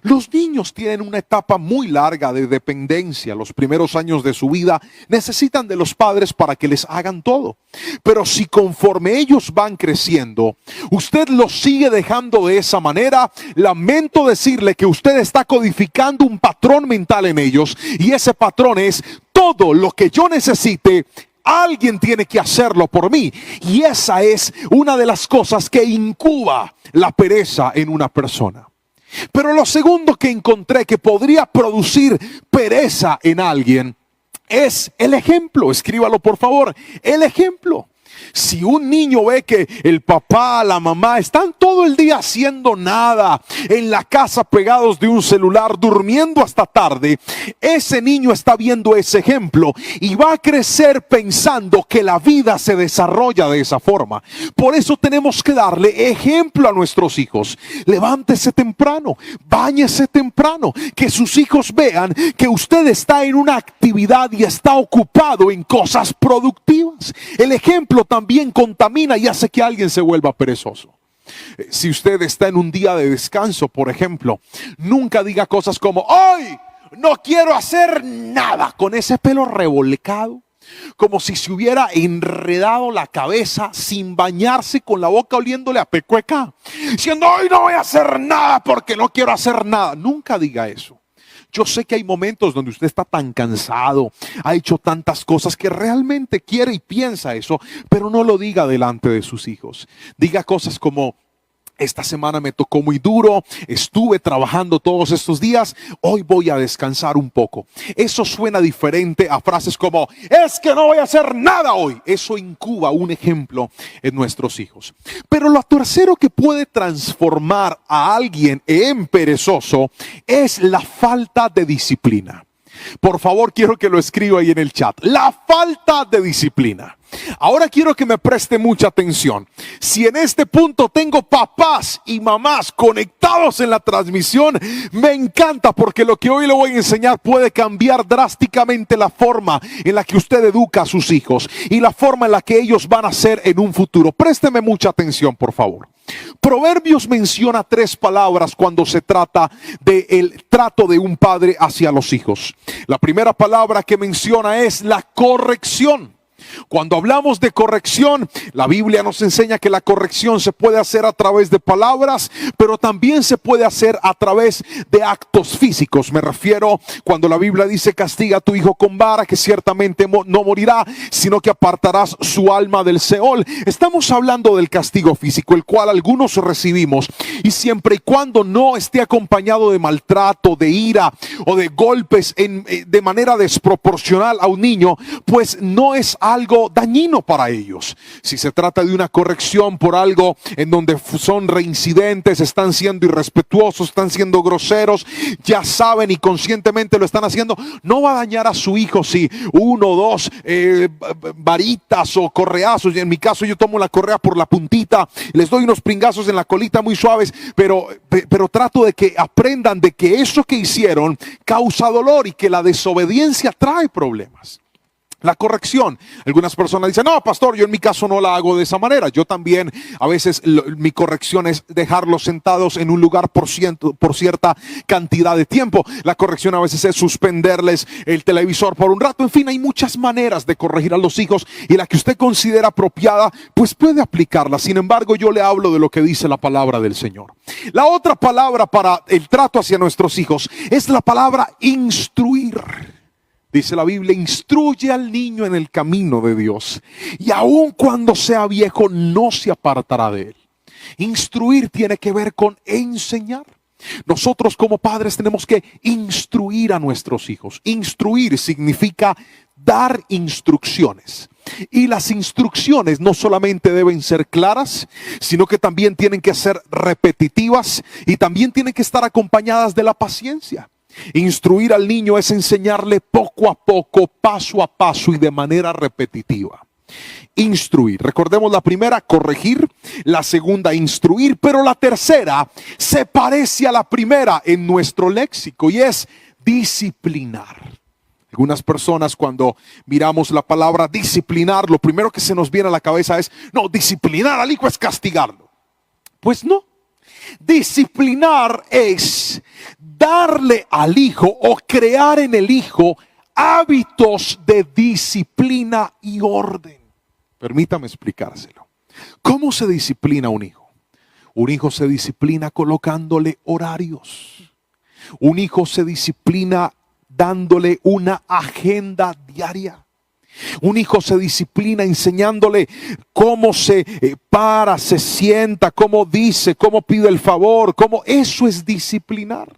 Los niños tienen una etapa muy larga de dependencia. Los primeros años de su vida necesitan de los padres para que les hagan todo. Pero si conforme ellos van creciendo, usted los sigue dejando de esa manera, lamento decirle que usted está codificando un patrón mental en ellos. Y ese patrón es: todo lo que yo necesite, alguien tiene que hacerlo por mí. Y esa es una de las cosas que incuba la pereza en una persona. Pero lo segundo que encontré que podría producir pereza en alguien es el ejemplo. Escríbalo, por favor. El ejemplo. Si un niño ve que el papá, la mamá están todo el día haciendo nada, en la casa pegados de un celular, durmiendo hasta tarde, ese niño está viendo ese ejemplo y va a crecer pensando que la vida se desarrolla de esa forma. Por eso tenemos que darle ejemplo a nuestros hijos. Levántese temprano, báñese temprano, que sus hijos vean que usted está en una actividad y está ocupado en cosas productivas. El ejemplo también contamina y hace que alguien se vuelva perezoso. Si usted está en un día de descanso, por ejemplo, nunca diga cosas como: hoy no quiero hacer nada, con ese pelo revolcado, como si se hubiera enredado la cabeza, sin bañarse, con la boca oliéndole a pecueca, diciendo: hoy no voy a hacer nada porque no quiero hacer nada. Nunca diga eso. Yo sé que hay momentos donde usted está tan cansado, ha hecho tantas cosas que realmente quiere y piensa eso, pero no lo diga delante de sus hijos. Diga cosas como: esta semana me tocó muy duro, estuve trabajando todos estos días, hoy voy a descansar un poco. Eso suena diferente a frases como: es que no voy a hacer nada hoy. Eso incuba un ejemplo en nuestros hijos. Pero lo tercero que puede transformar a alguien en perezoso es la falta de disciplina. Por favor, quiero que lo escriba ahí en el chat. La falta de disciplina. Ahora quiero que me preste mucha atención. Si en este punto tengo papás y mamás conectados en la transmisión, me encanta, porque lo que hoy le voy a enseñar puede cambiar drásticamente la forma en la que usted educa a sus hijos y la forma en la que ellos van a ser en un futuro. Présteme mucha atención, por favor. Proverbios menciona 3 palabras cuando se trata del trato de un padre hacia los hijos. La primera palabra que menciona es la corrección. Cuando hablamos de corrección, la Biblia nos enseña que la corrección se puede hacer a través de palabras, pero también se puede hacer a través de actos físicos. Me refiero cuando la Biblia dice: castiga a tu hijo con vara, que ciertamente no morirá, sino que apartarás su alma del Seol. Estamos hablando del castigo físico, el cual algunos recibimos, y siempre y cuando no esté acompañado de maltrato, de ira o de golpes de manera desproporcional a un niño, pues no es algo dañino para ellos. Si se trata de una corrección por algo en donde son reincidentes, están siendo irrespetuosos, están siendo groseros, ya saben y conscientemente lo están haciendo, no va a dañar a su hijo si 1 o 2 varitas o correazos. En mi caso, yo tomo la correa por la puntita, les doy unos pringazos en la colita muy suaves, pero trato de que aprendan de que eso que hicieron causa dolor y que la desobediencia trae problemas. La corrección. Algunas personas dicen: no, pastor, yo en mi caso no la hago de esa manera. Yo también, a veces mi corrección es dejarlos sentados en un lugar por cierta cantidad de tiempo. La corrección a veces es suspenderles el televisor por un rato. En fin, hay muchas maneras de corregir a los hijos, y la que usted considera apropiada, pues puede aplicarla. Sin embargo, yo le hablo de lo que dice la palabra del Señor. La otra palabra para el trato hacia nuestros hijos es la palabra instruir. Dice la Biblia: instruye al niño en el camino de Dios, y aun cuando sea viejo no se apartará de él. Instruir tiene que ver con enseñar. Nosotros como padres tenemos que instruir a nuestros hijos. Instruir significa dar instrucciones. Y las instrucciones no solamente deben ser claras, sino que también tienen que ser repetitivas, y también tienen que estar acompañadas de la paciencia. Instruir al niño es enseñarle poco a poco, paso a paso y de manera repetitiva. Instruir. Recordemos la primera, corregir; la segunda, instruir; pero la tercera se parece a la primera en nuestro léxico, y es disciplinar. Algunas personas, cuando miramos la palabra disciplinar, lo primero que se nos viene a la cabeza es: no, disciplinar al hijo es castigarlo. Pues no. Disciplinar es darle al hijo o crear en el hijo hábitos de disciplina y orden. Permítame explicárselo. ¿Cómo se disciplina un hijo? Un hijo se disciplina colocándole horarios. Un hijo se disciplina dándole una agenda diaria. Un hijo se disciplina enseñándole cómo se para, se sienta, cómo dice, cómo pide el favor, cómo. Eso es disciplinar.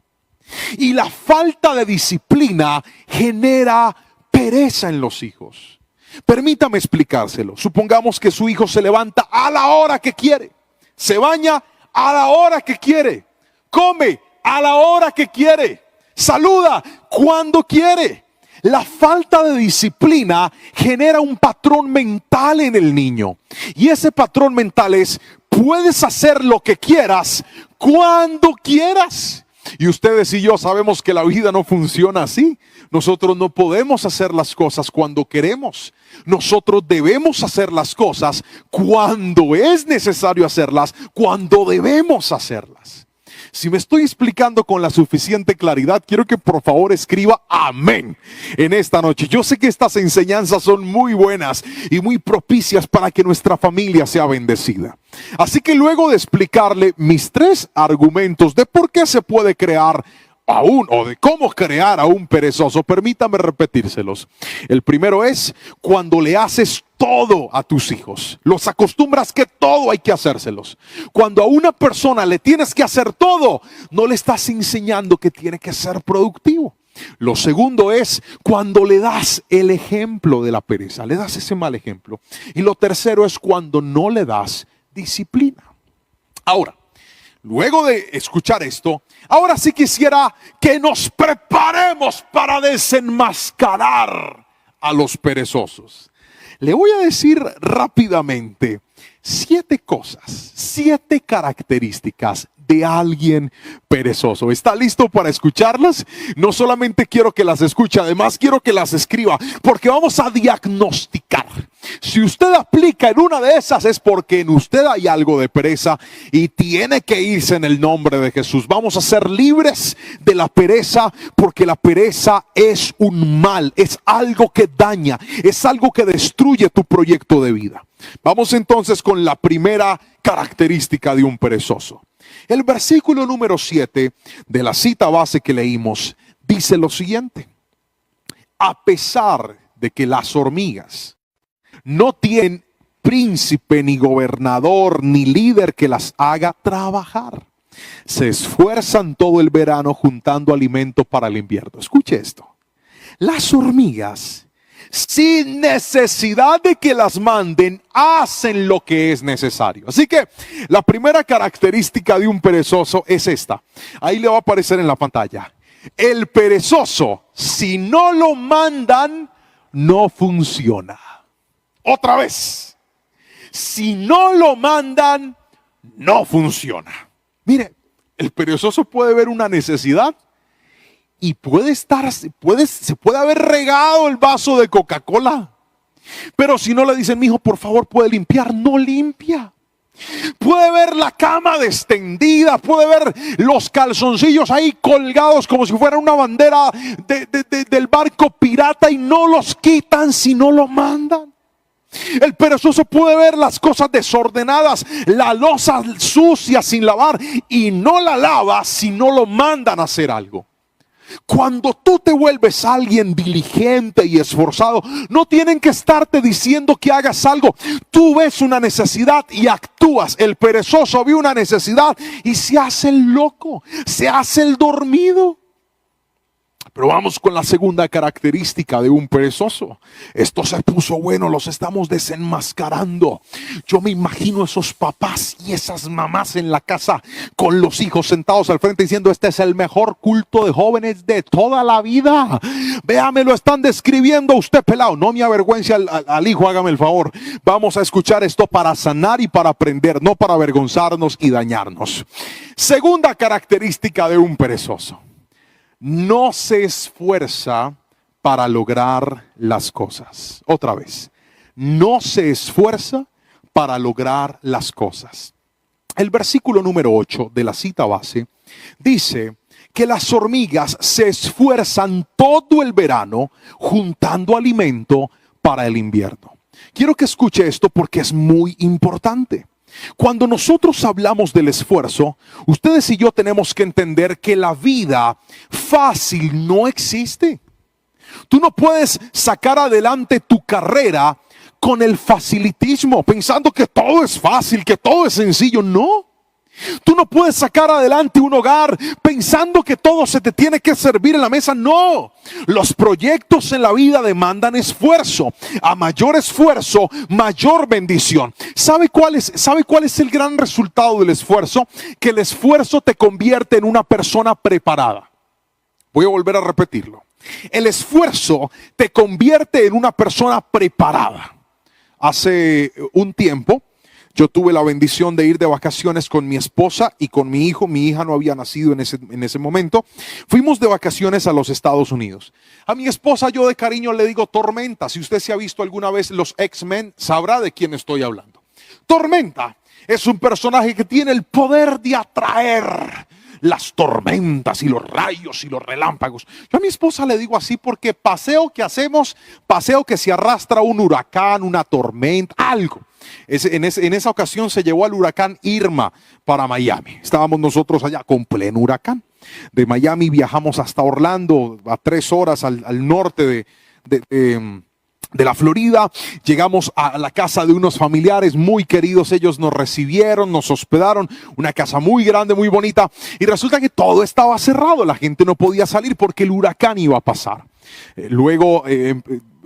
Y la falta de disciplina genera pereza en los hijos. Permítame explicárselo. Supongamos que su hijo se levanta a la hora que quiere, se baña a la hora que quiere, come a la hora que quiere, saluda cuando quiere. La falta de disciplina genera un patrón mental en el niño. Y ese patrón mental es: puedes hacer lo que quieras cuando quieras. Y ustedes y yo sabemos que la vida no funciona así. Nosotros no podemos hacer las cosas cuando queremos. Nosotros debemos hacer las cosas cuando es necesario hacerlas, cuando debemos hacerlas. Si me estoy explicando con la suficiente claridad, quiero que por favor escriba amén en esta noche. Yo sé que estas enseñanzas son muy buenas y muy propicias para que nuestra familia sea bendecida. Así que luego de explicarle mis 3 argumentos de por qué se puede crear o de cómo crear a un perezoso, permítame repetírselos. El primero es cuando le haces todo a tus hijos. Los acostumbras que todo hay que hacérselos. Cuando a una persona le tienes que hacer todo, no le estás enseñando que tiene que ser productivo. Lo segundo es cuando le das el ejemplo de la pereza, le das ese mal ejemplo. Y lo tercero es cuando no le das disciplina. Ahora, luego de escuchar esto, ahora sí quisiera que nos preparemos para desenmascarar a los perezosos. Le voy a decir rápidamente 7 cosas, 7 características de alguien perezoso. ¿Está listo para escucharlas? No solamente quiero que las escuche, además quiero que las escriba, porque vamos a diagnosticar. Si usted aplica en una de esas es porque en usted hay algo de pereza y tiene que irse en el nombre de Jesús. Vamos a ser libres de la pereza, porque la pereza es un mal, es algo que daña, es algo que destruye tu proyecto de vida. Vamos entonces con la primera característica de un perezoso. El versículo número 7 de la cita base que leímos dice lo siguiente: a pesar de que las hormigas no tienen príncipe, ni gobernador, ni líder que las haga trabajar, se esfuerzan todo el verano juntando alimento para el invierno. Escuche esto: las hormigas, sin necesidad de que las manden, hacen lo que es necesario. Así que la primera característica de un perezoso es esta. Ahí le va a aparecer en la pantalla. El perezoso, si no lo mandan, no funciona. Otra vez. Si no lo mandan, no funciona. Mire, el perezoso puede ver una necesidad y se puede haber regado el vaso de Coca-Cola, pero si no le dicen: mijo, por favor, puede limpiar, no limpia. Puede ver la cama extendida, puede ver los calzoncillos ahí colgados como si fuera una bandera del barco pirata, y no los quitan si no lo mandan. El perezoso puede ver las cosas desordenadas, la loza sucia sin lavar, y no la lava si no lo mandan a hacer algo. Cuando tú te vuelves alguien diligente y esforzado, no tienen que estarte diciendo que hagas algo. Tú ves una necesidad y actúas. El perezoso vio una necesidad y se hace el loco, se hace el dormido. Pero vamos con la segunda característica de un perezoso. Esto se puso bueno, los estamos desenmascarando. Yo me imagino esos papás y esas mamás en la casa con los hijos sentados al frente diciendo: este es el mejor culto de jóvenes de toda la vida. Véame, lo están describiendo usted, pelado. No me avergüence al hijo, hágame el favor. Vamos a escuchar esto para sanar y para aprender, no para avergonzarnos y dañarnos. Segunda característica de un perezoso: no se esfuerza para lograr las cosas. Otra vez, no se esfuerza para lograr las cosas. El versículo número 8 de la cita base dice que las hormigas se esfuerzan todo el verano juntando alimento para el invierno. Quiero que escuche esto porque es muy importante. Cuando nosotros hablamos del esfuerzo, ustedes y yo tenemos que entender que la vida fácil no existe. Tú no puedes sacar adelante tu carrera con el facilitismo, pensando que todo es fácil, que todo es sencillo. No. Tú no puedes sacar adelante un hogar pensando que todo se te tiene que servir en la mesa. No, los proyectos en la vida demandan esfuerzo. A mayor esfuerzo, mayor bendición. ¿Sabe cuál es el gran resultado del esfuerzo? Que el esfuerzo te convierte en una persona preparada. Voy a volver a repetirlo. El esfuerzo te convierte en una persona preparada. Hace un tiempo yo tuve la bendición de ir de vacaciones con mi esposa y con mi hijo. Mi hija no había nacido en ese momento. Fuimos de vacaciones a los Estados Unidos. A mi esposa yo de cariño le digo Tormenta. Si usted se ha visto alguna vez los X-Men, sabrá de quién estoy hablando. Tormenta es un personaje que tiene el poder de atraer las tormentas y los rayos y los relámpagos. Yo a mi esposa le digo así porque paseo que hacemos, paseo que se arrastra un huracán, una tormenta, algo. En esa ocasión se llevó al huracán Irma para Miami. Estábamos nosotros allá con pleno huracán. De Miami viajamos hasta Orlando, a 3 horas al norte de la Florida. Llegamos a la casa de unos familiares muy queridos. Ellos nos recibieron, nos hospedaron, una casa muy grande, muy bonita, y resulta que todo estaba cerrado. La gente no podía salir porque el huracán iba a pasar. Luego,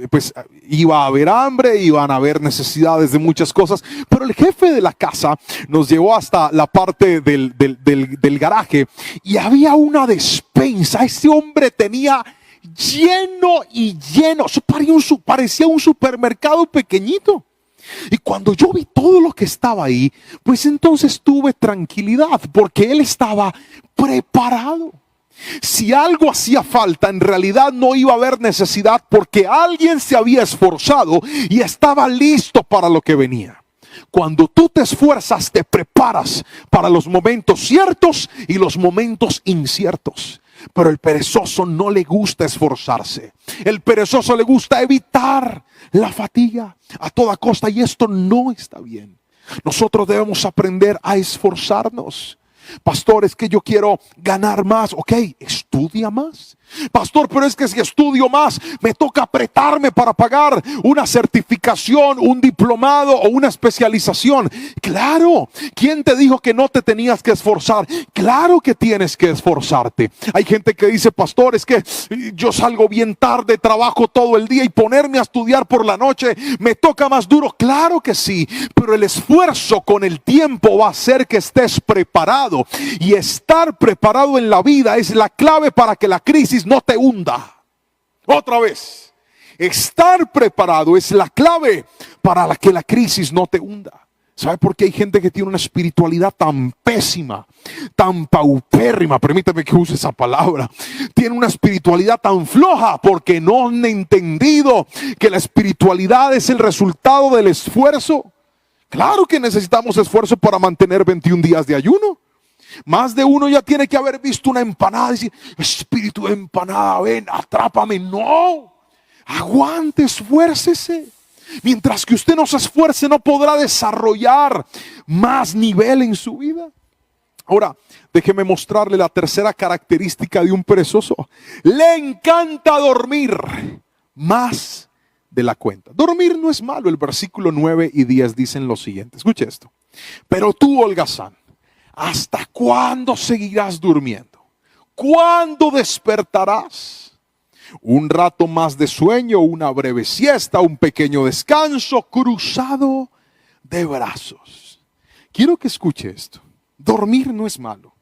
pues iba a haber hambre, iban a haber necesidades de muchas cosas, pero el jefe de la casa nos llevó hasta la parte del garaje y había una despensa. Ese hombre tenía lleno y lleno, eso parecía un supermercado pequeñito. Y cuando yo vi todo lo que estaba ahí, pues entonces tuve tranquilidad, porque él estaba preparado. Si algo hacía falta, en realidad no iba a haber necesidad, porque alguien se había esforzado y estaba listo para lo que venía. Cuando tú te esfuerzas, te preparas para los momentos ciertos y los momentos inciertos. Pero el perezoso no le gusta esforzarse. El perezoso le gusta evitar la fatiga a toda costa, y esto no está bien. Nosotros debemos aprender a esforzarnos. Pastor, es que yo quiero ganar más. Ok, estudia más. Pastor, pero es que si estudio más, me toca apretarme para pagar una certificación, un diplomado o una especialización. Claro, ¿quién te dijo que no te tenías que esforzar? Claro que tienes que esforzarte. Hay gente que dice, pastor, es que yo salgo bien tarde, trabajo todo el día y ponerme a estudiar por la noche me toca más duro. Claro que sí, pero el esfuerzo con el tiempo va a hacer que estés preparado, y estar preparado en la vida es la clave para que la crisis no te hunda. Otra vez, estar preparado es la clave para que la crisis no te hunda. ¿Sabe por qué hay gente que tiene una espiritualidad tan pésima, tan paupérrima? Permítame que use esa palabra. Tiene una espiritualidad tan floja porque no han entendido que la espiritualidad es el resultado del esfuerzo. Claro que necesitamos esfuerzo para mantener 21 días de ayuno. Más de uno ya tiene que haber visto una empanada y decir, espíritu de empanada, ven, atrápame. No, aguante, esfuércese. Mientras que usted no se esfuerce, no podrá desarrollar más nivel en su vida. Ahora, déjeme mostrarle la tercera característica de un perezoso. Le encanta dormir más de la cuenta. Dormir no es malo. El versículo 9 y 10 dicen lo siguiente. Escuche esto. Pero tú, holgazán, ¿hasta cuándo seguirás durmiendo? ¿Cuándo despertarás? Un rato más de sueño, una breve siesta, un pequeño descanso, cruzado de brazos. Quiero que escuche esto. Dormir no es malo.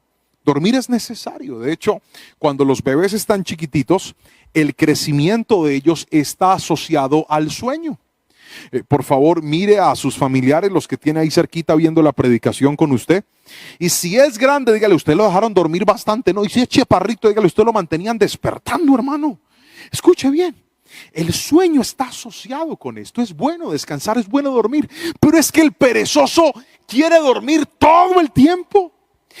Dormir es necesario. De hecho, cuando los bebés están chiquititos, el crecimiento de ellos está asociado al sueño. Por favor, mire a sus familiares, los que tiene ahí cerquita viendo la predicación con usted. Y si es grande, dígale, usted lo dejaron dormir bastante, ¿no? Y si es chaparrito, dígale, usted lo mantenían despertando, hermano. Escuche bien, el sueño está asociado con esto. Es bueno descansar, es bueno dormir. Pero es que el perezoso quiere dormir todo el tiempo.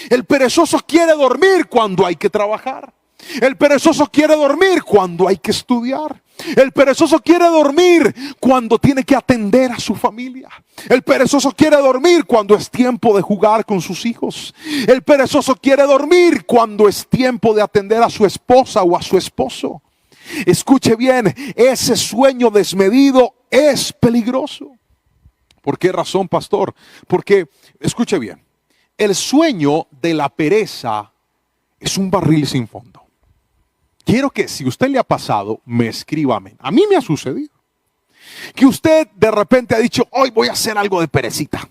El perezoso quiere dormir cuando hay que trabajar. El perezoso quiere dormir cuando hay que estudiar. El perezoso quiere dormir cuando tiene que atender a su familia. El perezoso quiere dormir cuando es tiempo de jugar con sus hijos. El perezoso quiere dormir cuando es tiempo de atender a su esposa o a su esposo. Escuche bien, ese sueño desmedido es peligroso. ¿Por qué razón, pastor? Porque, escuche bien, el sueño de la pereza es un barril sin fondo. Quiero que, si usted le ha pasado, me escriba amén. A mí me ha sucedido que usted de repente ha dicho, hoy voy a hacer algo de perecita.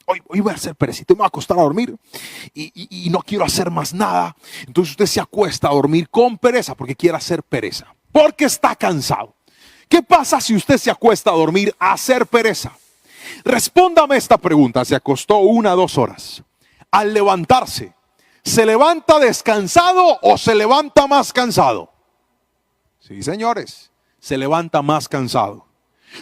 Hoy voy a hacer perecita, me voy a acostar a dormir y no quiero hacer más nada. Entonces usted se acuesta a dormir con pereza porque quiere hacer pereza, porque está cansado. ¿Qué pasa si usted se acuesta a dormir a hacer pereza? Respóndame esta pregunta. Se acostó 1 o 2 horas. Al levantarse, ¿se levanta descansado o se levanta más cansado? Sí, señores, se levanta más cansado.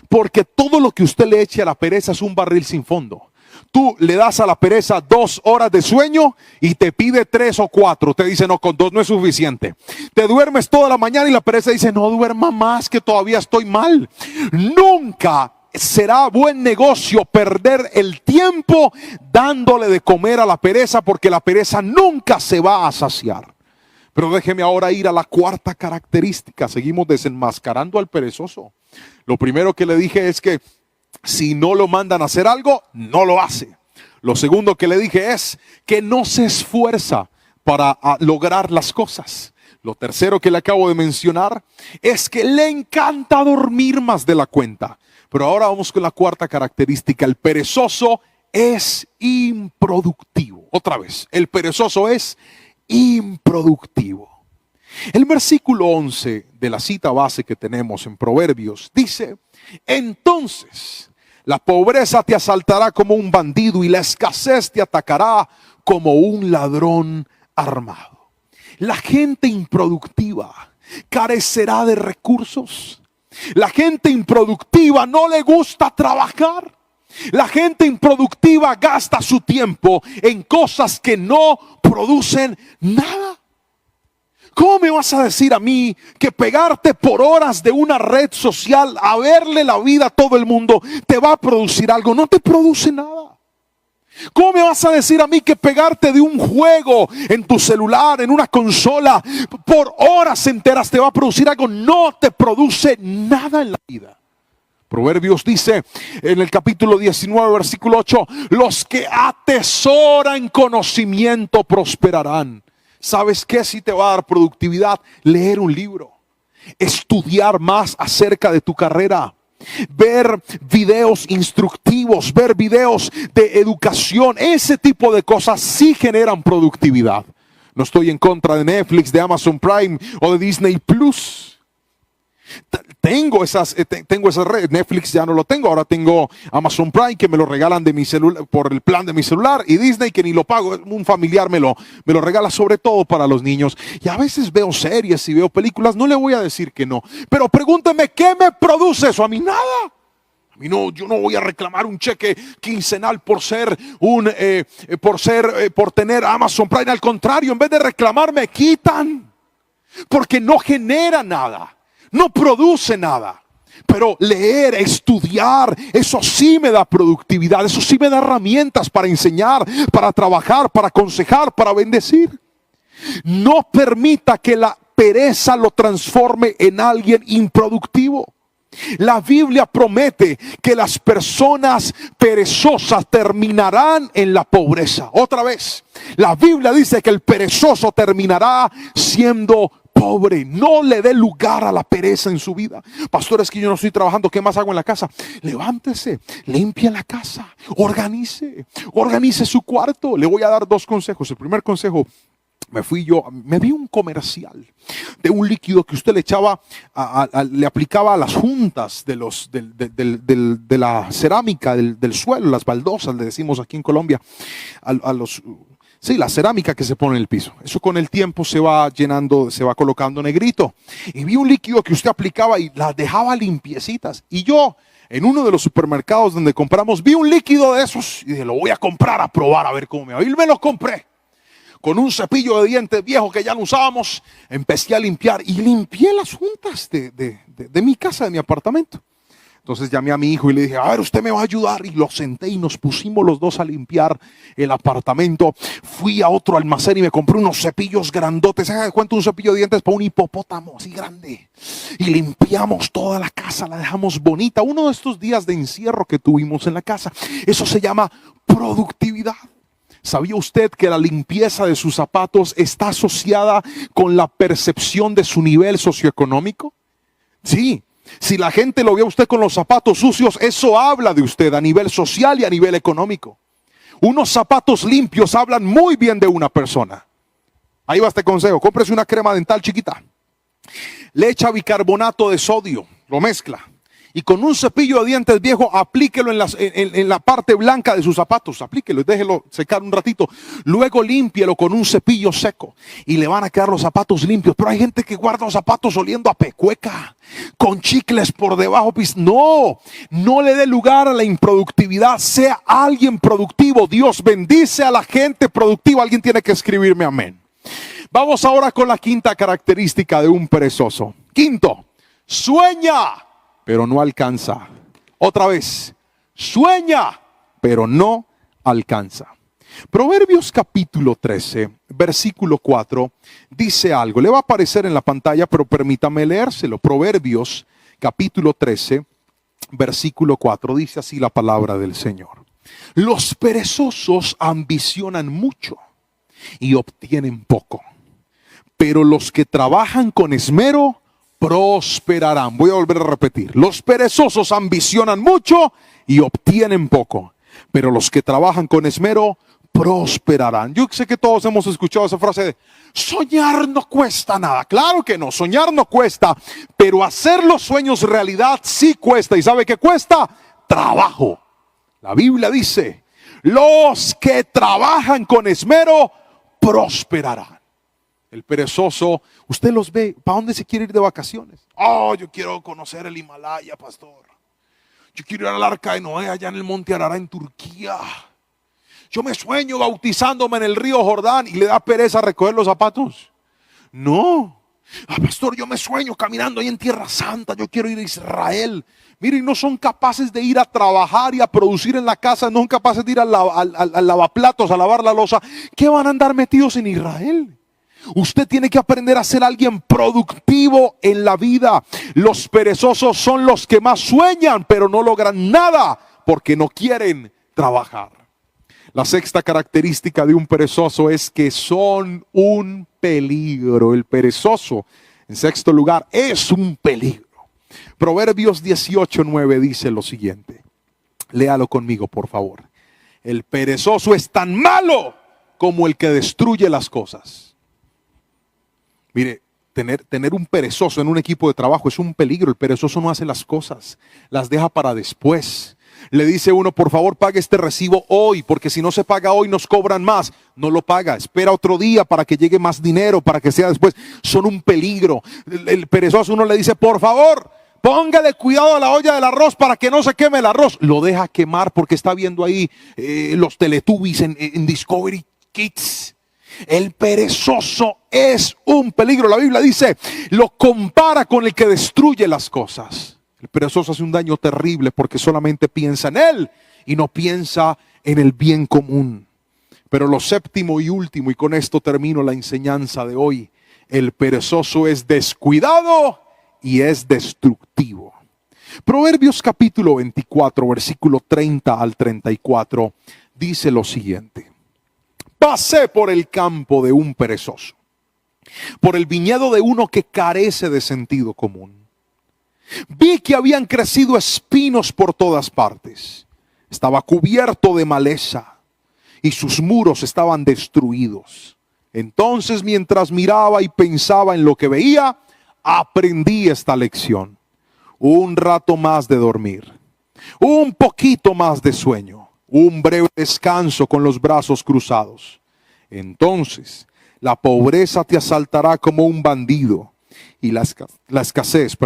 Porque todo lo que usted le eche a la pereza es un barril sin fondo. Tú le das a la pereza 2 horas de sueño y te pide 3 o 4. Te dice, no, con 2 no es suficiente. Te duermes toda la mañana y la pereza dice, no duerma más, que todavía estoy mal. Nunca será buen negocio perder el tiempo dándole de comer a la pereza, porque la pereza nunca se va a saciar. Pero déjeme ahora ir a la cuarta característica. Seguimos desenmascarando al perezoso. Lo primero que le dije es que si no lo mandan a hacer algo, no lo hace. Lo segundo que le dije es que no se esfuerza para lograr las cosas. Lo tercero que le acabo de mencionar es que le encanta dormir más de la cuenta. Pero ahora vamos con la cuarta característica. El perezoso es improductivo. Otra vez, el perezoso es improductivo. El versículo 11 de la cita base que tenemos en Proverbios dice: entonces la pobreza te asaltará como un bandido y la escasez te atacará como un ladrón armado. La gente improductiva carecerá de recursos. La gente improductiva no le gusta trabajar. La gente improductiva gasta su tiempo en cosas que no producen nada. ¿Cómo me vas a decir a mí que pegarte por horas de una red social a verle la vida a todo el mundo te va a producir algo? No te produce nada. ¿Cómo me vas a decir a mí que pegarte de un juego en tu celular, en una consola, por horas enteras te va a producir algo? No te produce nada en la vida. Proverbios dice en el capítulo 19, versículo 8, los que atesoran conocimiento prosperarán. ¿Sabes qué sí te va a dar productividad? Leer un libro, estudiar más acerca de tu carrera, ver videos instructivos, ver videos de educación. Ese tipo de cosas sí generan productividad. No estoy en contra de Netflix, de Amazon Prime o de Disney Plus. Tengo esas redes. Netflix ya no lo tengo, ahora tengo Amazon Prime que me lo regalan de mi celular, por el plan de mi celular, y Disney que ni lo pago, un familiar me lo regala, sobre todo para los niños. Y a veces veo series y veo películas, no le voy a decir que no, pero pregúnteme, ¿qué me produce eso? A mí nada. A mí no, yo no voy a reclamar un cheque quincenal por tener Amazon Prime. Al contrario, en vez de reclamar me quitan, porque no genera nada. No produce nada. Pero leer, estudiar, eso sí me da productividad. Eso sí me da herramientas para enseñar, para trabajar, para aconsejar, para bendecir. No permita que la pereza lo transforme en alguien improductivo. La Biblia promete que las personas perezosas terminarán en la pobreza. Otra vez, la Biblia dice que el perezoso terminará siendo pobre. No le dé lugar a la pereza en su vida. Pastor, es que yo no estoy trabajando, ¿qué más hago en la casa? Levántese, limpie la casa, organice su cuarto. Le voy a dar 2 consejos. El primer consejo: me vi un comercial de un líquido que usted le echaba, le aplicaba a las juntas de la cerámica, del suelo, las baldosas, le decimos aquí en Colombia, sí, la cerámica que se pone en el piso. Eso con el tiempo se va llenando, se va colocando negrito. Y vi un líquido que usted aplicaba y las dejaba limpiecitas. Y yo, en uno de los supermercados donde compramos, vi un líquido de esos y dije, lo voy a comprar a probar a ver cómo me va. Y me lo compré. Con un cepillo de dientes viejo que ya no usábamos, empecé a limpiar y limpié las juntas de mi casa, de mi apartamento. Entonces llamé a mi hijo y le dije, a ver, usted me va a ayudar. Y lo senté y nos pusimos los dos a limpiar el apartamento. Fui a otro almacén y me compré unos cepillos grandotes. ¿Sabe cuánto un cepillo de dientes para un hipopótamo así grande? Y limpiamos toda la casa, la dejamos bonita. Uno de estos días de encierro que tuvimos en la casa. Eso se llama productividad. ¿Sabía usted que la limpieza de sus zapatos está asociada con la percepción de su nivel socioeconómico? Sí. Si la gente lo ve a usted con los zapatos sucios, eso habla de usted a nivel social y a nivel económico. Unos zapatos limpios hablan muy bien de una persona. Ahí va este consejo: cómprese una crema dental chiquita, le echa bicarbonato de sodio, lo mezcla, y con un cepillo de dientes viejo aplíquelo en la parte blanca de sus zapatos. Aplíquelo y déjelo secar un ratito. Luego límpielo con un cepillo seco y le van a quedar los zapatos limpios. Pero hay gente que guarda los zapatos oliendo a pecueca, con chicles por debajo. No le dé lugar a la improductividad. Sea alguien productivo. Dios bendice a la gente productiva. Alguien tiene que escribirme amén. Vamos ahora con la quinta característica de un perezoso. Quinto: sueña, pero no alcanza. Otra vez, sueña, pero no alcanza. Proverbios capítulo 13, versículo 4, dice algo. Le va a aparecer en la pantalla, pero permítame leérselo. Proverbios capítulo 13, versículo 4, dice así la palabra del Señor. Los perezosos ambicionan mucho y obtienen poco, pero los que trabajan con esmero prosperarán. Voy a volver a repetir. Los perezosos ambicionan mucho y obtienen poco, pero los que trabajan con esmero prosperarán. Yo sé que todos hemos escuchado esa frase de soñar no cuesta nada. Claro que no, soñar no cuesta, pero hacer los sueños realidad sí cuesta. ¿Y sabe qué cuesta? Trabajo. La Biblia dice, los que trabajan con esmero prosperarán. El perezoso, usted los ve, ¿para dónde se quiere ir de vacaciones? Oh, yo quiero conocer el Himalaya, pastor. Yo quiero ir al Arca de Noé allá en el Monte Arará en Turquía. Yo me sueño bautizándome en el río Jordán y le da pereza recoger los zapatos. No. Pastor, yo me sueño caminando ahí en Tierra Santa. Yo quiero ir a Israel. Miren, no son capaces de ir a trabajar y a producir en la casa. No son capaces de ir al lavaplatos, a lavar la loza. ¿Qué van a andar metidos en Israel? Usted tiene que aprender a ser alguien productivo en la vida. Los perezosos son los que más sueñan, pero no logran nada porque no quieren trabajar. La sexta característica de un perezoso es que son un peligro. El perezoso, en sexto lugar, es un peligro. Proverbios 18:9 dice lo siguiente. Léalo conmigo, por favor. El perezoso es tan malo como el que destruye las cosas. Mire, tener un perezoso en un equipo de trabajo es un peligro. El perezoso no hace las cosas, las deja para después. Le dice uno, por favor pague este recibo hoy, porque si no se paga hoy nos cobran más. No lo paga, espera otro día para que llegue más dinero, para que sea después. Son un peligro. El perezoso uno le dice, por favor, póngale cuidado a la olla del arroz para que no se queme el arroz. Lo deja quemar porque está viendo ahí los Teletubbies en Discovery Kids. El perezoso es un peligro. La Biblia dice, lo compara con el que destruye las cosas. El perezoso hace un daño terrible porque solamente piensa en él y no piensa en el bien común. Pero lo séptimo y último, y con esto termino la enseñanza de hoy, el perezoso es descuidado y es destructivo. Proverbios capítulo 24, versículo 30 al 34, dice lo siguiente. Pasé por el campo de un perezoso, por el viñedo de uno que carece de sentido común. Vi que habían crecido espinos por todas partes. Estaba cubierto de maleza y sus muros estaban destruidos. Entonces, mientras miraba y pensaba en lo que veía, aprendí esta lección. Un rato más de dormir, un poquito más de sueño, un breve descanso con los brazos cruzados. Entonces la pobreza te asaltará como un bandido y la escasez,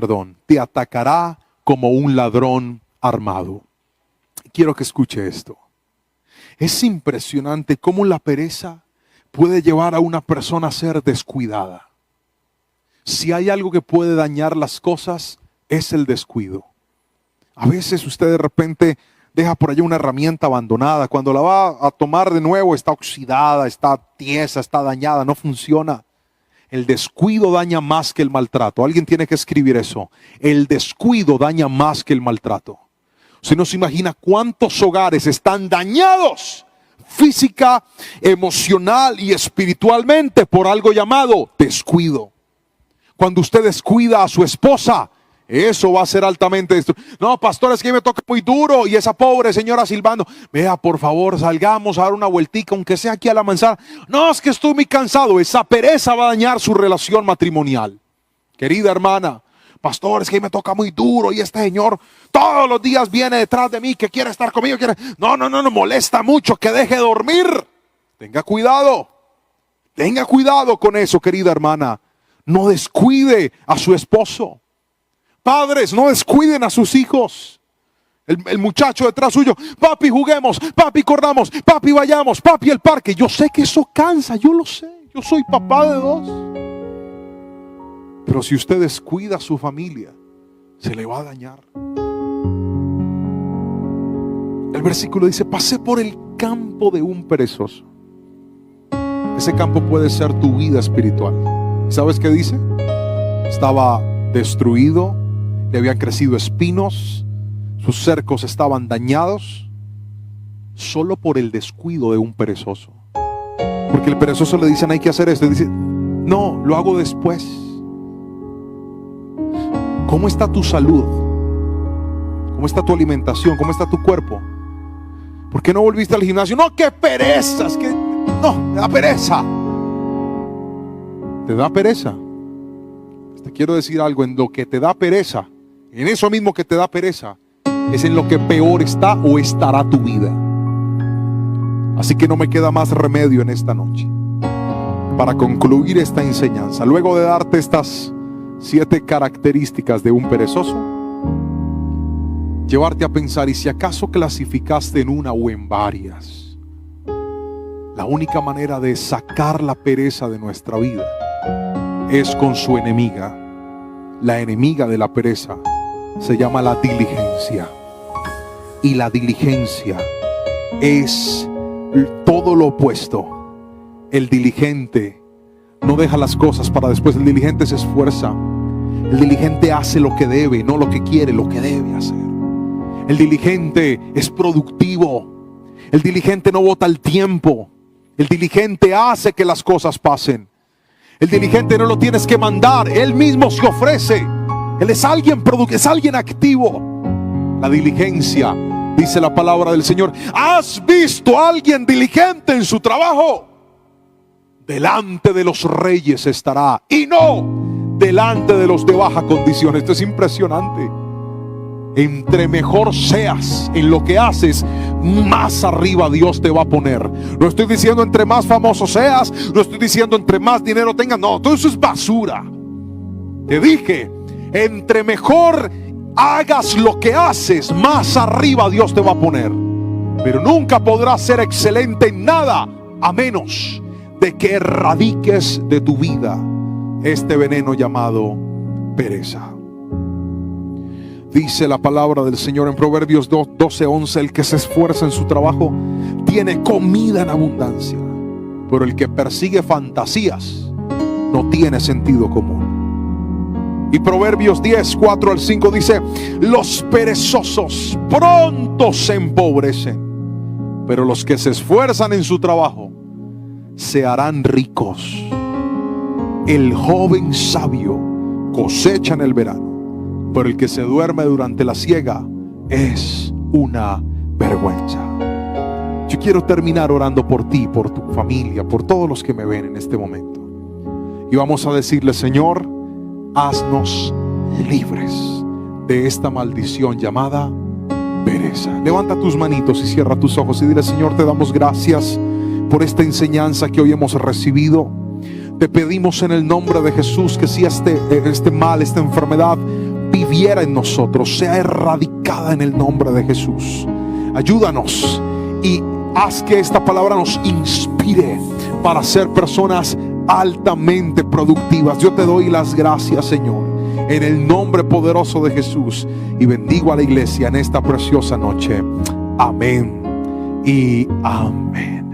te atacará como un ladrón armado. Quiero que escuche esto. Es impresionante cómo la pereza puede llevar a una persona a ser descuidada. Si hay algo que puede dañar las cosas, es el descuido. A veces usted de repente deja por allá una herramienta abandonada. Cuando la va a tomar de nuevo está oxidada, está tiesa, está dañada, no funciona. El descuido daña más que el maltrato. Alguien tiene que escribir eso. El descuido daña más que el maltrato. Usted no se imagina cuántos hogares están dañados física, emocional y espiritualmente por algo llamado descuido. Cuando usted descuida a su esposa, eso va a ser altamente destructivo. No, pastor, es que me toca muy duro. Y esa pobre señora silbando, vea, por favor, salgamos a dar una vueltica, aunque sea aquí a la manzana. No, es que estoy muy cansado. Esa pereza va a dañar su relación matrimonial. Querida hermana, pastor, es que me toca muy duro. Y este señor todos los días viene detrás de mí, que quiere estar conmigo. No, molesta mucho, que deje de dormir. Tenga cuidado con eso, querida hermana. No descuide a su esposo. Padres, no descuiden a sus hijos. El muchacho detrás suyo, papi, juguemos, papi, corramos, papi, vayamos, papi, al parque. Yo sé que eso cansa, yo lo sé. Yo soy papá de 2. Pero si usted descuida a su familia, se le va a dañar. El versículo dice, pasé por el campo de un perezoso. Ese campo puede ser tu vida espiritual. ¿Sabes qué dice? Estaba destruido, le habían crecido espinos, sus cercos estaban dañados, solo por el descuido de un perezoso. Porque el perezoso le dicen hay que hacer esto, y dice No, lo hago después. ¿Cómo está tu salud? ¿Cómo está tu alimentación? ¿Cómo está tu cuerpo? ¿Por qué no volviste al gimnasio? No, qué pereza, es que no, me da pereza. ¿Te da pereza? Te quiero decir algo, en lo que te da pereza, en eso mismo que te da pereza, es en lo que peor está o estará tu vida. Así que no me queda más remedio en esta noche para concluir esta enseñanza, luego de darte estas 7 características de un perezoso, llevarte a pensar, y si acaso clasificaste en una o en varias. La única manera de sacar la pereza de nuestra vida es con su enemiga. La enemiga de la pereza se llama la diligencia. Y la diligencia es todo lo opuesto. El diligente no deja las cosas para después. El diligente se esfuerza. El diligente hace lo que debe, no lo que quiere, lo que debe hacer. El diligente es productivo. El diligente no bota el tiempo. El diligente hace que las cosas pasen. El diligente no lo tienes que mandar, él mismo se ofrece. Él es alguien es alguien activo. La diligencia, dice la palabra del Señor. ¿Has visto a alguien diligente en su trabajo? Delante de los reyes estará, y no delante de los de baja condición. Esto es impresionante. Entre mejor seas en lo que haces, más arriba Dios te va a poner. No estoy diciendo entre más famoso seas, no estoy diciendo entre más dinero tengas, no, todo eso es basura. Te dije, entre mejor hagas lo que haces, más arriba Dios te va a poner. Pero nunca podrás ser excelente en nada a menos de que erradiques de tu vida este veneno llamado pereza. Dice la palabra del Señor en Proverbios 12:11: el que se esfuerza en su trabajo tiene comida en abundancia, pero el que persigue fantasías no tiene sentido común. Y Proverbios 10:4-5 dice: los perezosos pronto se empobrecen, pero los que se esfuerzan en su trabajo se harán ricos. El joven sabio cosecha en el verano, pero el que se duerme durante la siega es una vergüenza. Yo quiero terminar orando por ti, por tu familia, por todos los que me ven en este momento. Y vamos a decirle: Señor, haznos libres de esta maldición llamada pereza. Levanta tus manitos y cierra tus ojos y dile: Señor, te damos gracias por esta enseñanza que hoy hemos recibido. Te pedimos en el nombre de Jesús que si este mal, esta enfermedad viviera en nosotros, sea erradicada en el nombre de Jesús. Ayúdanos y haz que esta palabra nos inspire para ser personas altamente productivas. Yo te doy las gracias, Señor, en el nombre poderoso de Jesús, y bendigo a la iglesia en esta preciosa noche. Amén y amén.